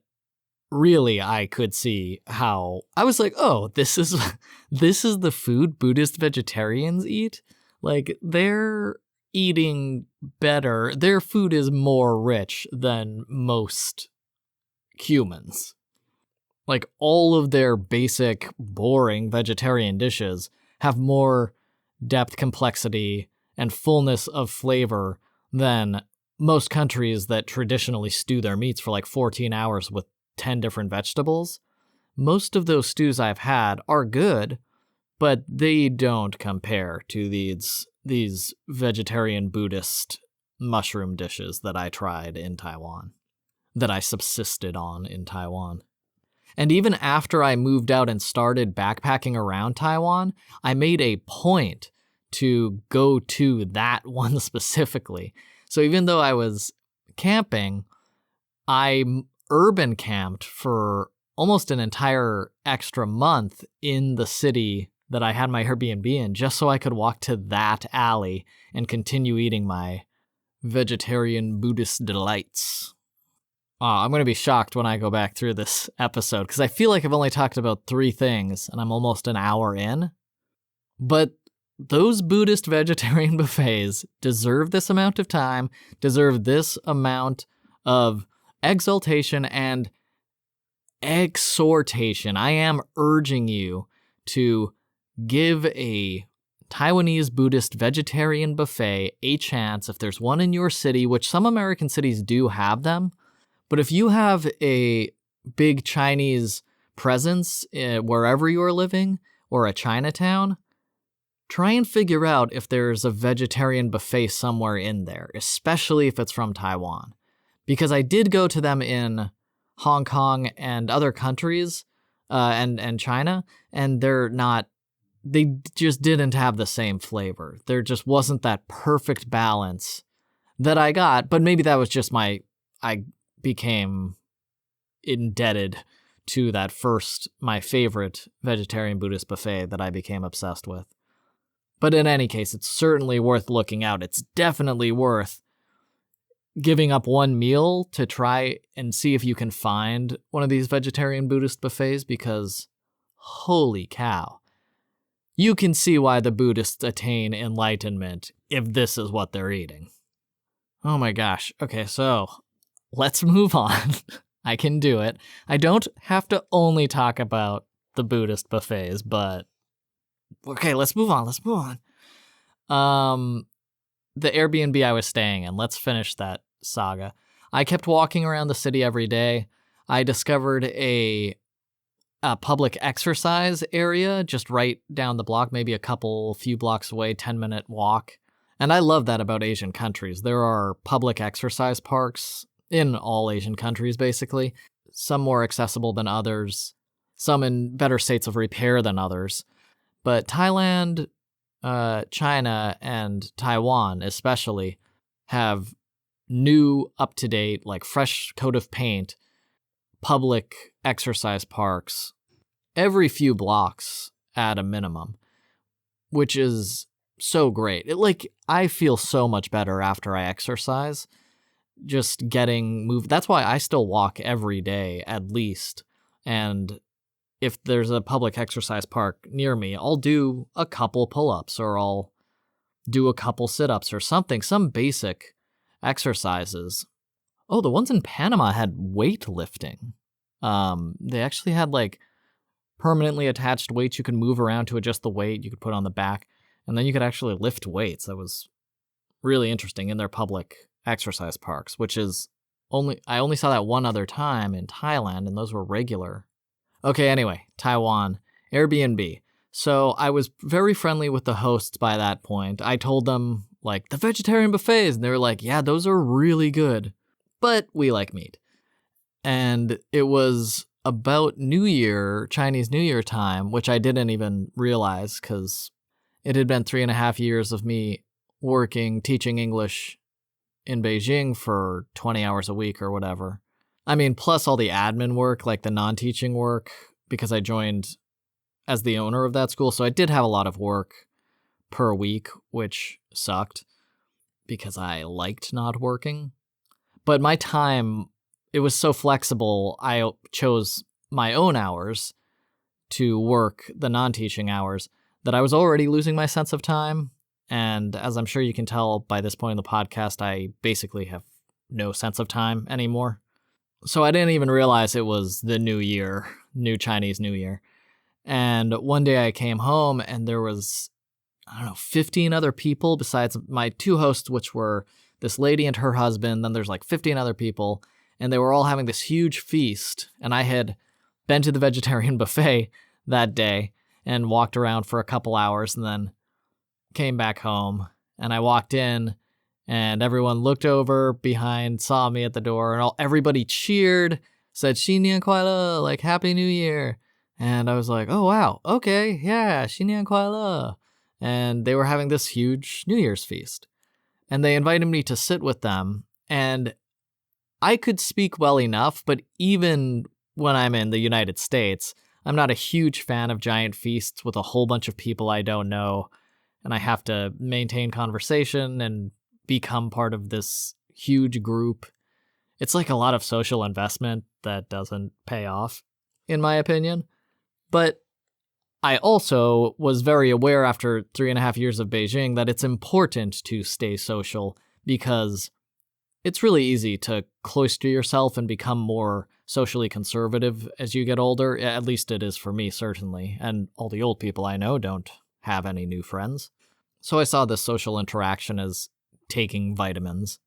really, I could see how I was like, oh, this is the food Buddhist vegetarians eat. Like, they're eating better. Their food is more rich than most humans. Like, all of their basic, boring vegetarian dishes have more depth, complexity, and fullness of flavor than most countries that traditionally stew their meats for like 14 hours with 10 different vegetables, most of those stews I've had are good, but they don't compare to these vegetarian Buddhist mushroom dishes that I tried in Taiwan, that I subsisted on in Taiwan. And even after I moved out and started backpacking around Taiwan, I made a point to go to that one specifically. So even though I was camping, I urban camped for almost an entire extra month in the city that I had my Airbnb in, just so I could walk to that alley and continue eating my vegetarian Buddhist delights. I'm going to be shocked when I go back through this episode, because I feel like I've only talked about 3 things, and I'm almost an hour in. But those Buddhist vegetarian buffets deserve this amount of time, deserve this amount of exaltation and exhortation. I am urging you to give a Taiwanese Buddhist vegetarian buffet a chance if there's one in your city, which some American cities do have them. But if you have a big Chinese presence wherever you're living, or a Chinatown, try and figure out if there's a vegetarian buffet somewhere in there, especially if it's from Taiwan. Because I did go to them in Hong Kong and other countries, and China, and they just didn't have the same flavor. There just wasn't that perfect balance that I got, but maybe that was just I became indebted to that my favorite vegetarian Buddhist buffet that I became obsessed with. But in any case, it's certainly worth looking out. It's definitely worth giving up one meal to try and see if you can find one of these vegetarian Buddhist buffets, because holy cow, you can see why the Buddhists attain enlightenment if this is what they're eating. Oh my gosh. Okay, so let's move on. I can do it. I don't have to only talk about the Buddhist buffets, but okay, let's move on. The Airbnb I was staying in, let's finish that saga. I kept walking around the city every day. I discovered a public exercise area just right down the block, maybe a few blocks away, 10-minute walk. And I love that about Asian countries. There are public exercise parks in all Asian countries, basically. Some more accessible than others, some in better states of repair than others. But Thailand, China, and Taiwan especially have new, up-to-date, like fresh coat of paint, public exercise parks every few blocks at a minimum, which is so great. I feel so much better after I exercise, just getting moved. That's why I still walk every day at least. And if there's a public exercise park near me, I'll do a couple pull-ups, or I'll do a couple sit-ups or something, some basic exercises. Oh, the ones in Panama had weightlifting. They actually had permanently attached weights you can move around to adjust the weight you could put on the back, and then you could actually lift weights. That was really interesting in their public exercise parks, which is I only saw that one other time in Thailand, and those were regular. Okay, anyway, Taiwan, Airbnb. So I was very friendly with the hosts by that point. I told them, the vegetarian buffets, and they were like, yeah, those are really good, but we like meat. And it was about Chinese New Year time, which I didn't even realize because it had been 3.5 years of me teaching English in Beijing for 20 hours a week or whatever. I mean, plus all the admin work, like the non-teaching work, because I joined as the owner of that school. So I did have a lot of work per week, which sucked because I liked not working. But my time, it was so flexible, I chose my own hours to work the non-teaching hours that I was already losing my sense of time. And as I'm sure you can tell by this point in the podcast, I basically have no sense of time anymore. So I didn't even realize it was the new year, new Chinese New Year. And one day I came home and there was, 15 other people besides my 2 hosts, which were this lady and her husband, then there's like 15 other people, and they were all having this huge feast, and I had been to the vegetarian buffet that day and walked around for a couple hours and then came back home, and I walked in, and everyone looked over behind, saw me at the door, and everybody cheered, said 新年快乐, like Happy New Year. And I was like, oh wow, okay, yeah, 新年快乐. And they were having this huge New Year's feast. And they invited me to sit with them, and I could speak well enough, but even when I'm in the United States, I'm not a huge fan of giant feasts with a whole bunch of people I don't know, and I have to maintain conversation and become part of this huge group. It's like a lot of social investment that doesn't pay off, in my opinion. But I also was very aware after 3.5 years of Beijing that it's important to stay social, because it's really easy to cloister yourself and become more socially conservative as you get older. At least it is for me, certainly. And all the old people I know don't have any new friends. So I saw this social interaction as taking vitamins.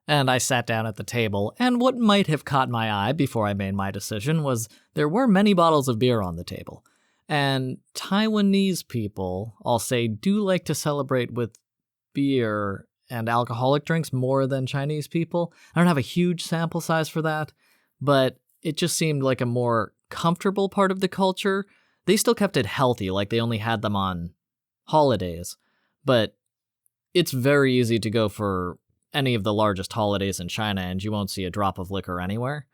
And I sat down at the table, and what might have caught my eye before I made my decision was there were many bottles of beer on the table. And Taiwanese people, I'll say, do like to celebrate with beer and alcoholic drinks more than Chinese people. I don't have a huge sample size for that, but it just seemed like a more comfortable part of the culture. They still kept it healthy, like they only had them on holidays. But it's very easy to go for any of the largest holidays in China and you won't see a drop of liquor anywhere.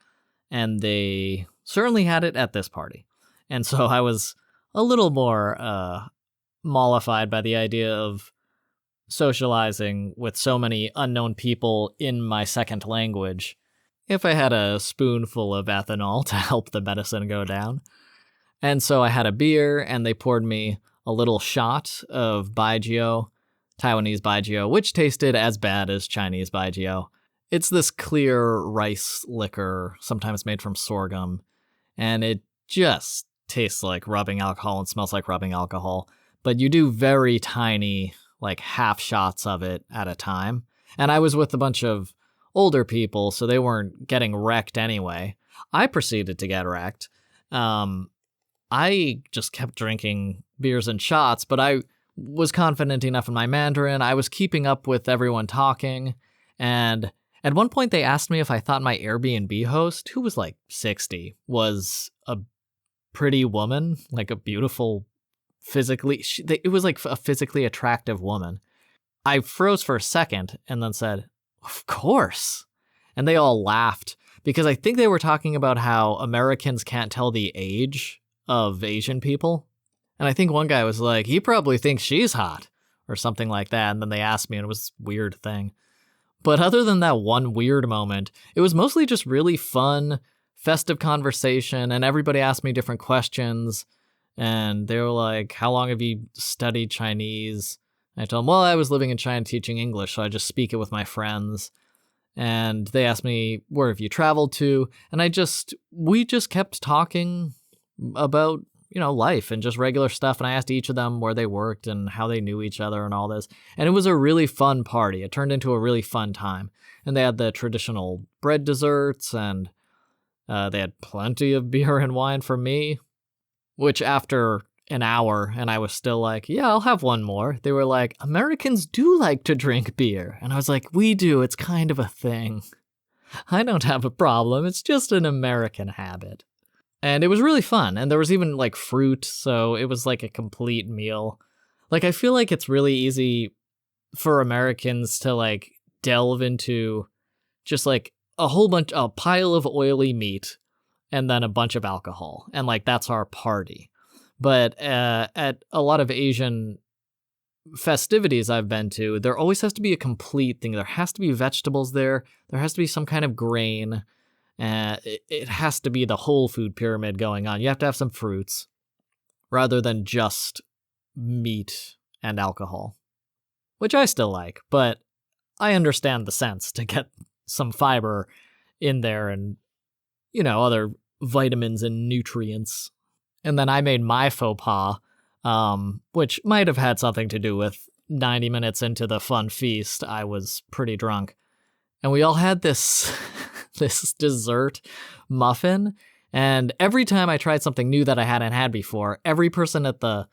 And they certainly had it at this party. And so I was a little more mollified by the idea of socializing with so many unknown people in my second language if I had a spoonful of ethanol to help the medicine go down. And so I had a beer, and they poured me a little shot of baijiu, Taiwanese baijiu, which tasted as bad as Chinese baijiu. It's this clear rice liquor, sometimes made from sorghum, and it just tastes like rubbing alcohol and smells like rubbing alcohol. But you do very tiny, like half shots of it at a time. And I was with a bunch of older people, so they weren't getting wrecked anyway. I proceeded to get wrecked. I just kept drinking beers and shots, but I was confident enough in my Mandarin. I was keeping up with everyone talking. And at one point they asked me if I thought my Airbnb host, who was like 60, was a pretty woman, like a beautiful it was like a physically attractive woman. I froze for a second and then said, of course. And they all laughed because I think they were talking about how Americans can't tell the age of Asian people. And I think one guy was like, he probably thinks she's hot or something like that. And then they asked me, and it was a weird thing. But other than that one weird moment, it was mostly just really fun, festive conversation. And everybody asked me different questions. And they were like, how long have you studied Chinese? And I told them, well, I was living in China teaching English, so I just speak it with my friends. And they asked me, where have you traveled to? And we just kept talking about, life and just regular stuff. And I asked each of them where they worked and how they knew each other and all this. And it was a really fun party. It turned into a really fun time. And they had the traditional bread desserts, and they had plenty of beer and wine for me. Which after an hour, and I was still like, yeah, I'll have one more. They were like, Americans do like to drink beer. And I was like, we do. It's kind of a thing. I don't have a problem. It's just an American habit. And it was really fun. And there was even like fruit. So it was like a complete meal. Like, I feel like it's really easy for Americans to like delve into just like a pile of oily meat and then a bunch of alcohol. And like, that's our party. But at a lot of Asian festivities I've been to, there always has to be a complete thing. There has to be vegetables there. There has to be some kind of grain. It has to be the whole food pyramid going on. You have to have some fruits rather than just meat and alcohol, which I still like. But I understand the sense to get some fiber in there and other vitamins and nutrients. And then I made my faux pas, which might have had something to do with 90 minutes into the fun feast, I was pretty drunk. And we all had this this dessert muffin. And every time I tried something new that I hadn't had before, every person at the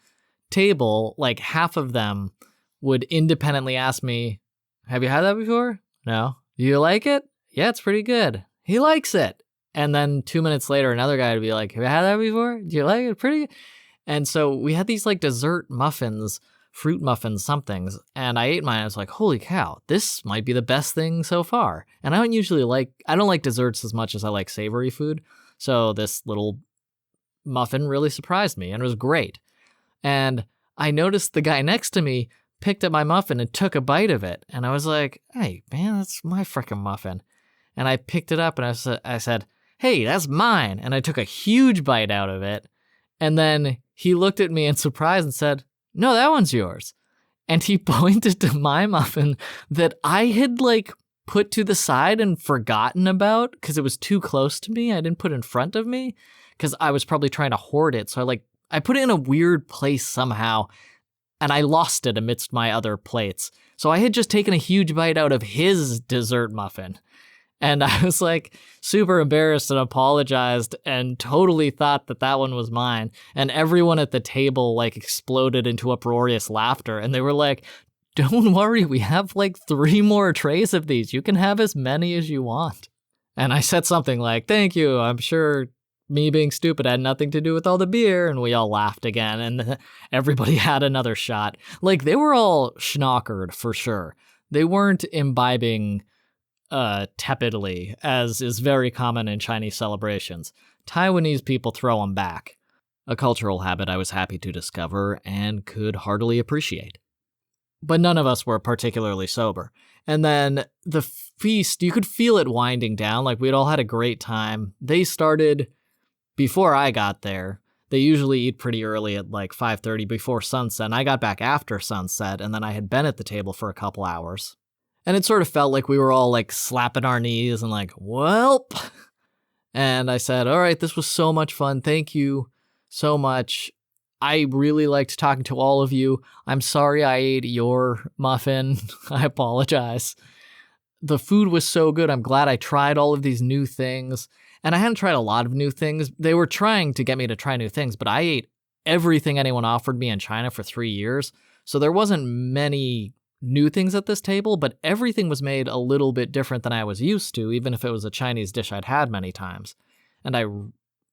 table, like half of them would independently ask me, have you had that before? No. Do you like it? Yeah, it's pretty good. He likes it. And then 2 minutes later, another guy would be like, have you had that before? Do you like it? Pretty good. And so we had these like dessert muffins, fruit muffins, somethings. And I ate mine. I was like, holy cow, this might be the best thing so far. And I don't like desserts as much as I like savory food. So this little muffin really surprised me and it was great. And I noticed the guy next to me picked up my muffin and took a bite of it. And I was like, hey, man, that's my frickin' muffin. And I picked it up and I said, hey, that's mine. And I took a huge bite out of it. And then he looked at me in surprise and said, no, that one's yours. And he pointed to my muffin that I had like put to the side and forgotten about because it was too close to me. I didn't put it in front of me because I was probably trying to hoard it. So I put it in a weird place somehow and I lost it amidst my other plates. So I had just taken a huge bite out of his dessert muffin. And I was like super embarrassed and apologized and totally thought that one was mine. And everyone at the table like exploded into uproarious laughter. And they were like, don't worry, we have like 3 more trays of these. You can have as many as you want. And I said something like, thank you. I'm sure me being stupid had nothing to do with all the beer. And we all laughed again. And everybody had another shot. Like they were all schnockered for sure. They weren't imbibing tepidly, as is very common in Chinese celebrations. Taiwanese people throw them back, a cultural habit I was happy to discover and could heartily appreciate. But none of us were particularly sober. And then the feast, you could feel it winding down, like we'd all had a great time. They started before I got there. They usually eat pretty early at like 5:30 before sunset, and I got back after sunset, and then I had been at the table for a couple hours. And it sort of felt like we were all like slapping our knees and like, welp. And I said, all right, this was so much fun. Thank you so much. I really liked talking to all of you. I'm sorry I ate your muffin. I apologize. The food was so good. I'm glad I tried all of these new things. And I hadn't tried a lot of new things. They were trying to get me to try new things, but I ate everything anyone offered me in China for 3 years. So there wasn't many new things at this table, but everything was made a little bit different than I was used to, even if it was a Chinese dish I'd had many times. And I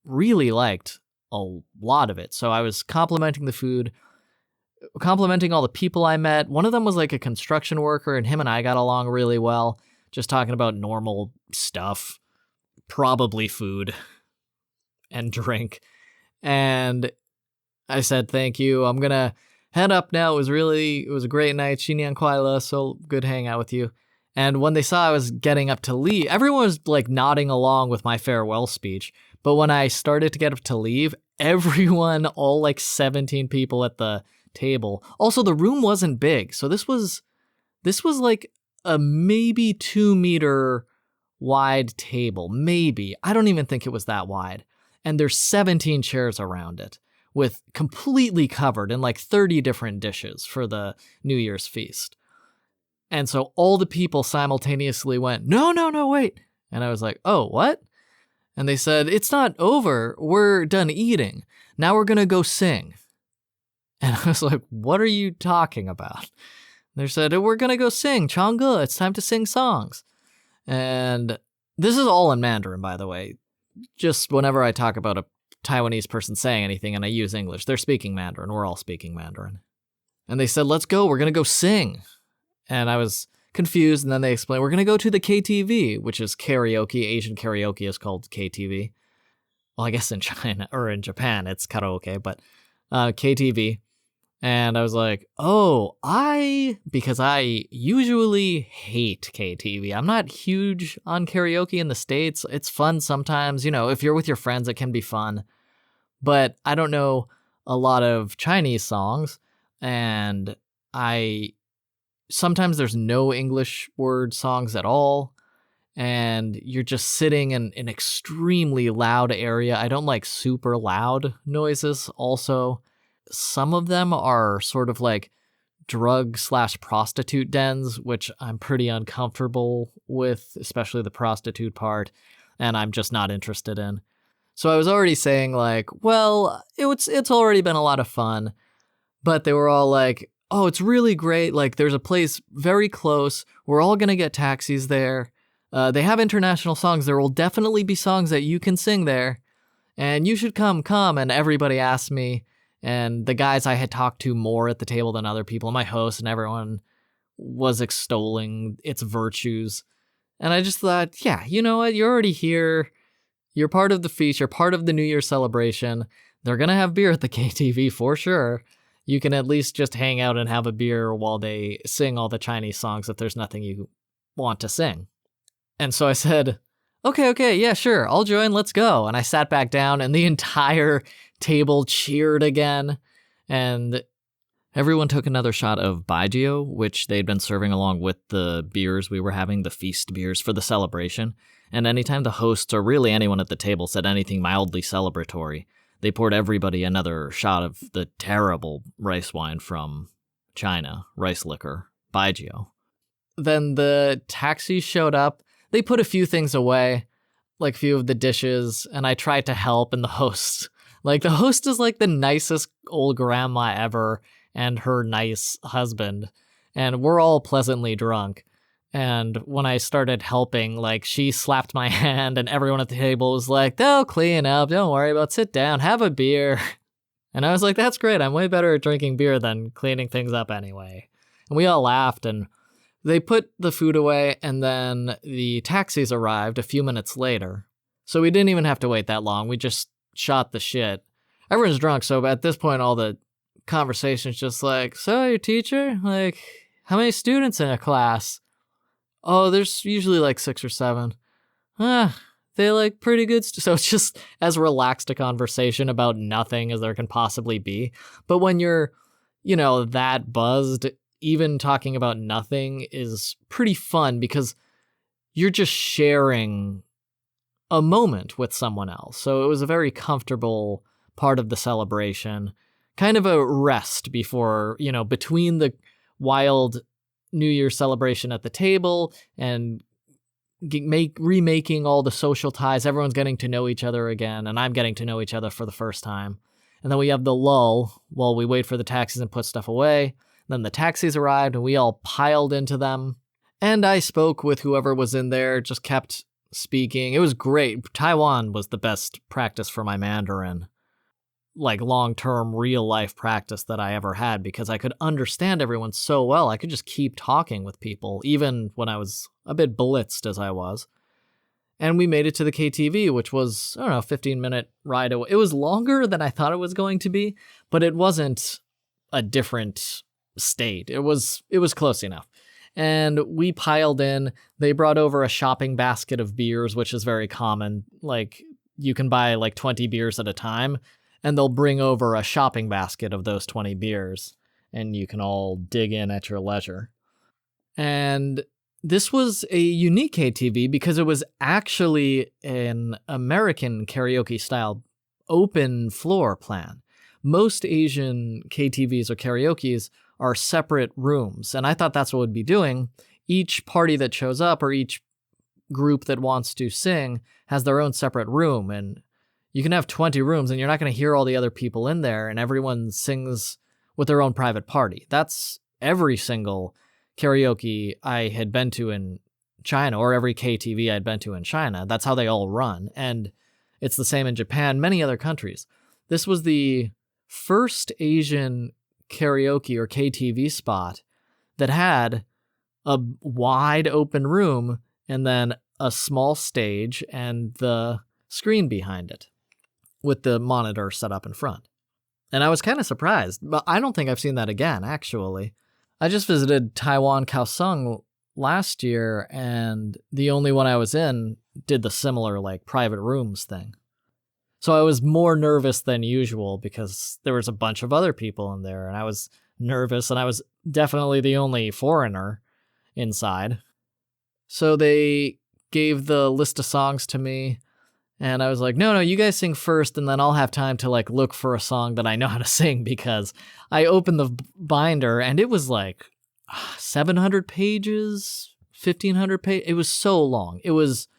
really liked a lot of it. So I was complimenting the food, complimenting all the people I met. One of them was like a construction worker, and him and I got along really well, just talking about normal stuff, probably food and drink. And I said, thank you. I'm going to head up now. It was a great night. 新年快乐. So good hang out with you. And when they saw I was getting up to leave, everyone was like nodding along with my farewell speech. But when I started to get up to leave, everyone, all like 17 people at the table. Also, the room wasn't big. So this was like a maybe 2-meter wide table. Maybe. I don't even think it was that wide. And there's 17 chairs around it, with completely covered in like 30 different dishes for the New Year's feast. And so all the people simultaneously went, no, wait. And I was like, oh, what? And they said, it's not over. We're done eating. Now we're going to go sing. And I was like, what are you talking about? They said, we're going to go sing. 唱歌. It's time to sing songs. And this is all in Mandarin, by the way. Just whenever I talk about a Taiwanese person saying anything and I use English, they're speaking Mandarin. We're all speaking Mandarin. And they said, let's go. We're going to go sing. And I was confused. And then they explained, we're going to go to the KTV, which is karaoke. Asian karaoke is called KTV. Well, I guess in China or in Japan, it's karaoke, but KTV. And I was like, because I usually hate KTV. I'm not huge on karaoke in the States. It's fun sometimes. You know, if you're with your friends, it can be fun. But I don't know a lot of Chinese songs. And sometimes there's no English word songs at all. And you're just sitting in an extremely loud area. I don't like super loud noises also. Some of them are sort of like drug/prostitute dens, which I'm pretty uncomfortable with, especially the prostitute part, and I'm just not interested in. So I was already saying like, well, it's already been a lot of fun, but they were all like, oh, it's really great. Like there's a place very close. We're all going to get taxis there. They have international songs. There will definitely be songs that you can sing there, and you should come. And everybody asked me, and the guys I had talked to more at the table than other people, my host and everyone was extolling its virtues. And I just thought, yeah, you know what? You're already here. You're part of the feast. You're part of the New Year's celebration. They're going to have beer at the KTV for sure. You can at least just hang out and have a beer while they sing all the Chinese songs if there's nothing you want to sing. And so I said, okay, yeah, sure, I'll join, let's go. And I sat back down and the entire table cheered again. And everyone took another shot of Baijiu, which they'd been serving along with the beers we were having, the feast beers for the celebration. And anytime the hosts or really anyone at the table said anything mildly celebratory, they poured everybody another shot of the terrible rice wine from China, rice liquor, Baijiu. Then the taxi showed up. They put a few things away, like a few of the dishes, and I tried to help, and the host is like the nicest old grandma ever, and her nice husband, and we're all pleasantly drunk. And when I started helping, like, she slapped my hand, and everyone at the table was like, they'll clean up, don't worry about it, sit down, have a beer. And I was like, that's great, I'm way better at drinking beer than cleaning things up anyway. And we all laughed, and they put the food away, and then the taxis arrived a few minutes later. So we didn't even have to wait that long. We just shot the shit. Everyone's drunk, so at this point, all the conversation's just like, so your teacher? Like, how many students in a class? Oh, there's usually like 6 or 7. They like pretty good. So it's just as relaxed a conversation about nothing as there can possibly be. But when you're, that buzzed, even talking about nothing is pretty fun because you're just sharing a moment with someone else. So it was a very comfortable part of the celebration, kind of a rest before, between the wild New Year's celebration at the table and remaking all the social ties. Everyone's getting to know each other again, and I'm getting to know each other for the first time. And then we have the lull while we wait for the taxis and put stuff away. Then the taxis arrived and we all piled into them. And I spoke with whoever was in there, just kept speaking. It was great. Taiwan was the best practice for my Mandarin, like long-term real-life practice that I ever had because I could understand everyone so well. I could just keep talking with people, even when I was a bit blitzed as I was. And we made it to the KTV, which was, 15-minute ride away. It was longer than I thought it was going to be, but it wasn't a different state. It was close enough. And we piled in. They brought over a shopping basket of beers, which is very common. Like, you can buy like 20 beers at a time, and they'll bring over a shopping basket of those 20 beers, and you can all dig in at your leisure. And this was a unique KTV because it was actually an American karaoke-style open floor plan. Most Asian KTVs or karaokes are separate rooms, and I thought that's what we'd be doing. Each party that shows up or each group that wants to sing has their own separate room, and you can have 20 rooms and you're not going to hear all the other people in there, and everyone sings with their own private party. That's every single karaoke I had been to in China, or every KTV I'd been to in China. That's how they all run, and it's the same in Japan, many other countries. This was the first Asian karaoke or KTV spot that had a wide open room and then a small stage and the screen behind it with the monitor set up in front. And I was kind of surprised, but I don't think I've seen that again, actually. I just visited Taiwan Kaohsiung last year, and the only one I was in did the similar, like, private rooms thing. So I was more nervous than usual because there was a bunch of other people in there, and I was nervous, and I was definitely the only foreigner inside. So they gave the list of songs to me, And I was like, no, you guys sing first, and then I'll have time to like look for a song that I know how to sing, because I opened the binder and it was like 700 pages, 1,500 pages. It was so long. It was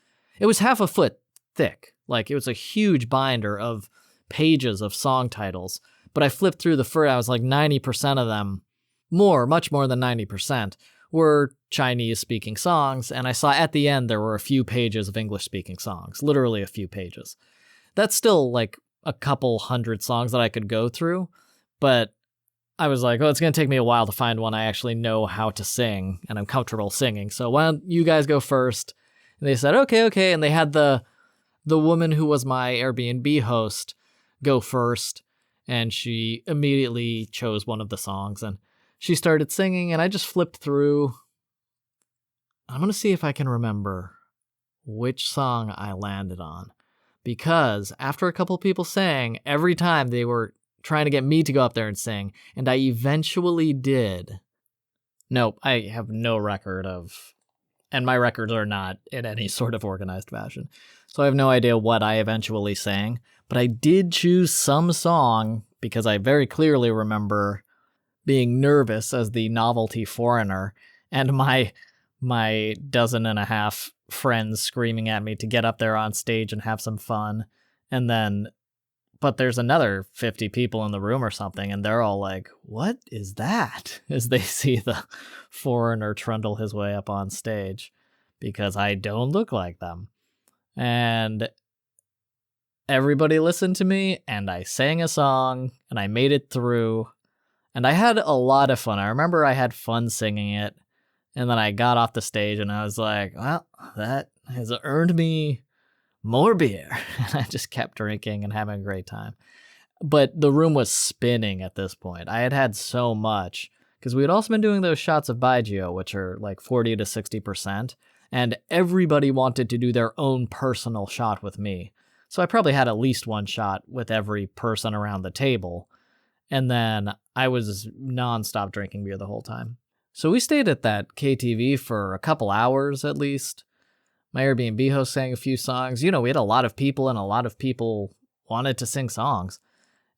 half a foot thick. Like, it was a huge binder of pages of song titles. But I flipped through the first, I was like 90% of them, much more than 90%, were Chinese-speaking songs, and I saw at the end there were a few pages of English-speaking songs, literally a few pages. That's still like a couple hundred songs that I could go through, but I was like, it's going to take me a while to find one I actually know how to sing, and I'm comfortable singing, so why don't you guys go first? And they said, okay, and they had the woman who was my Airbnb host go first, and she immediately chose one of the songs, and she started singing, and I just flipped through. I'm going to see if I can remember which song I landed on, because after a couple people sang, every time they were trying to get me to go up there and sing, and I eventually did. Nope, I have no record of, and my records are not in any sort of organized fashion, so I have no idea what I eventually sang, but I did choose some song, because I very clearly remember being nervous as the novelty foreigner, and my 12 friends screaming at me to get up there on stage and have some fun. And then, but there's another 50 people in the room or something, and they're all like, what is that? As they see the foreigner trundle his way up on stage, because I don't look like them. And everybody listened to me, and I sang a song, and I made it through. And I had a lot of fun. I remember I had fun singing it. And then I got off the stage and I was like, well, that has earned me more beer. And I just kept drinking and having a great time. But the room was spinning at this point. I had so much, because we had also been doing those shots of Baijiu, which are like 40 to 60%. And everybody wanted to do their own personal shot with me. So I probably had at least one shot with every person around the table. And then I was nonstop drinking beer the whole time. So we stayed at that KTV for a couple hours at least. My Airbnb host sang a few songs. We had a lot of people, and a lot of people wanted to sing songs.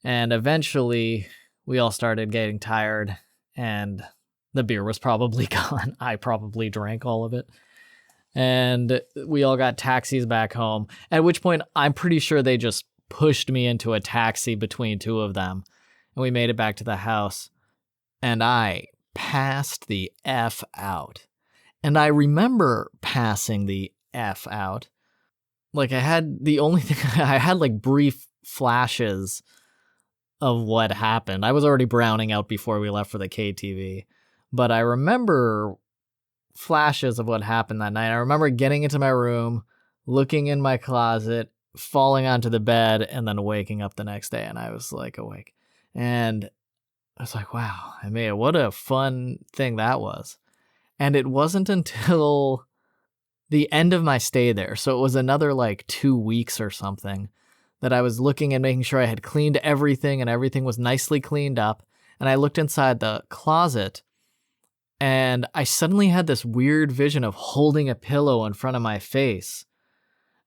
And eventually we all started getting tired, and the beer was probably gone. I probably drank all of it. And we all got taxis back home, at which point I'm pretty sure they just pushed me into a taxi between two of them. And we made it back to the house, and I passed the F out. And I remember passing the F out. Like, I had like brief flashes of what happened. I was already browning out before we left for the KTV, but I remember flashes of what happened that night. I remember getting into my room, looking in my closet, falling onto the bed, and then waking up the next day, and I was like awake. And I was like, wow, I made it. What a fun thing that was. And it wasn't until the end of my stay there, so it was another like 2 weeks or something, that I was looking and making sure I had cleaned everything and everything was nicely cleaned up. And I looked inside the closet, and I suddenly had this weird vision of holding a pillow in front of my face.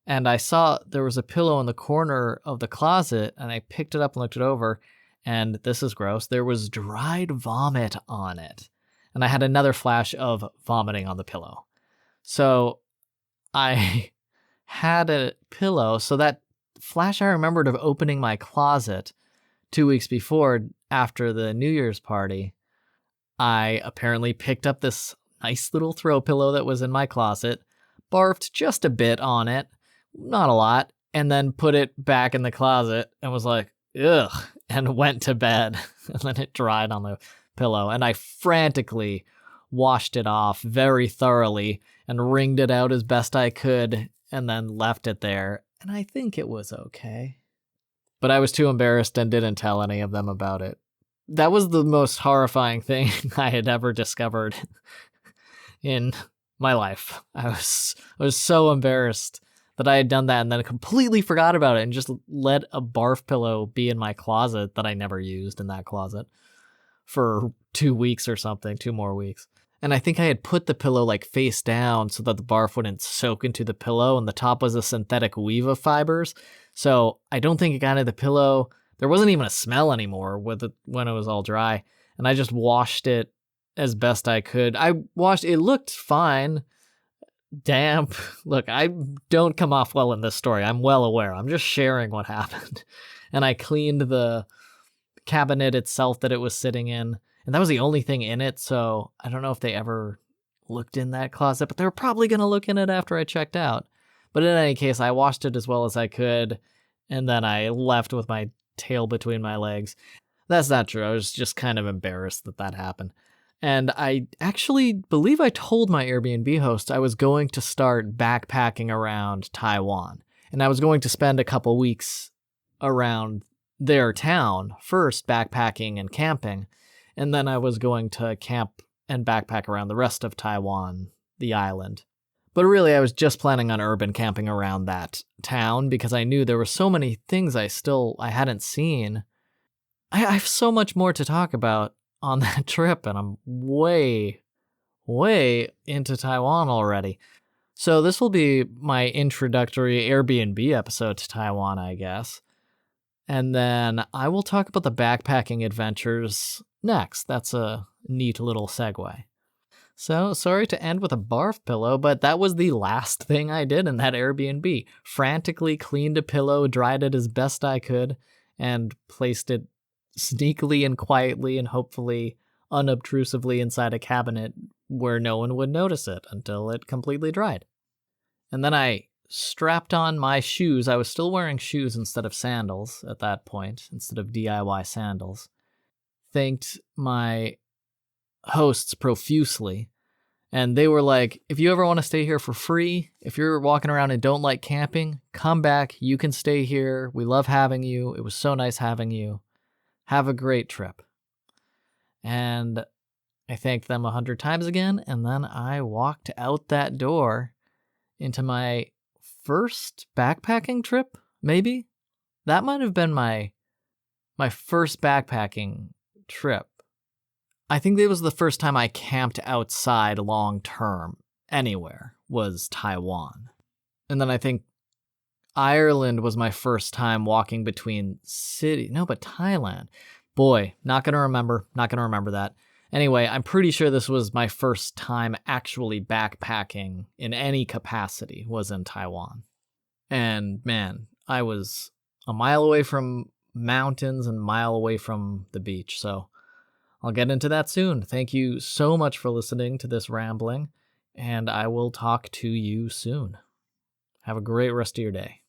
And I saw there was a pillow in the corner of the closet, and I picked it up and looked it over. And this is gross, there was dried vomit on it. And I had another flash of vomiting on the pillow. So I had a pillow. So that flash I remembered of opening my closet 2 weeks before, after the New Year's party, I apparently picked up this nice little throw pillow that was in my closet, barfed just a bit on it, not a lot, and then put it back in the closet and was like, ugh, and went to bed. And then it dried on the pillow, and I frantically washed it off very thoroughly and wringed it out as best I could, and then left it there, and I think it was okay. But I was too embarrassed and didn't tell any of them about it. That was the most horrifying thing I had ever discovered in my life. I was so embarrassed that I had done that, and then completely forgot about it and just let a barf pillow be in my closet that I never used in that closet for 2 weeks or something, 2 more weeks. And I think I had put the pillow like face down so that the barf wouldn't soak into the pillow, and the top was a synthetic weave of fibers. So I don't think it got into the pillow. There wasn't even a smell anymore when it was all dry. And I just washed it as best I could. It looked fine. Damp. Look, I don't come off well in this story. I'm well aware. I'm just sharing what happened. And I cleaned the cabinet itself that it was sitting in. And that was the only thing in it, so I don't know if they ever looked in that closet, but they were probably going to look in it after I checked out. But in any case, I washed it as well as I could, and then I left with my tail between my legs. That's not true. I was just kind of embarrassed that happened. And I actually believe I told my Airbnb host I was going to start backpacking around Taiwan. And I was going to spend a couple weeks around their town, first backpacking and camping. And then I was going to camp and backpack around the rest of Taiwan, the island. But really, I was just planning on urban camping around that town because I knew there were so many things I hadn't seen. I have so much more to talk about on that trip, and I'm way, way into Taiwan already. So this will be my introductory Airbnb episode to Taiwan, I guess. And then I will talk about the backpacking adventures next. That's a neat little segue. So, sorry to end with a barf pillow, but that was the last thing I did in that Airbnb. Frantically cleaned a pillow, dried it as best I could, and placed it sneakily and quietly and hopefully unobtrusively inside a cabinet where no one would notice it until it completely dried. And then I strapped on my shoes. I was still wearing shoes instead of sandals at that point, instead of DIY sandals. Thanked my hosts profusely, and they were like, if you ever want to stay here for free, if you're walking around and don't like camping, come back. You can stay here. We love having you. It was so nice having you. Have a great trip. And I thanked them 100 times again, and then I walked out that door into my first backpacking trip, maybe? That might have been my first backpacking trip. I think it was the first time I camped outside long term anywhere was Taiwan. And then I think Ireland was my first time walking between cities. No, but Thailand. Boy, not going to remember that. Anyway, I'm pretty sure this was my first time actually backpacking in any capacity was in Taiwan. And man, I was a mile away from mountains and a mile away from the beach. So I'll get into that soon. Thank you so much for listening to this rambling, and I will talk to you soon. Have a great rest of your day.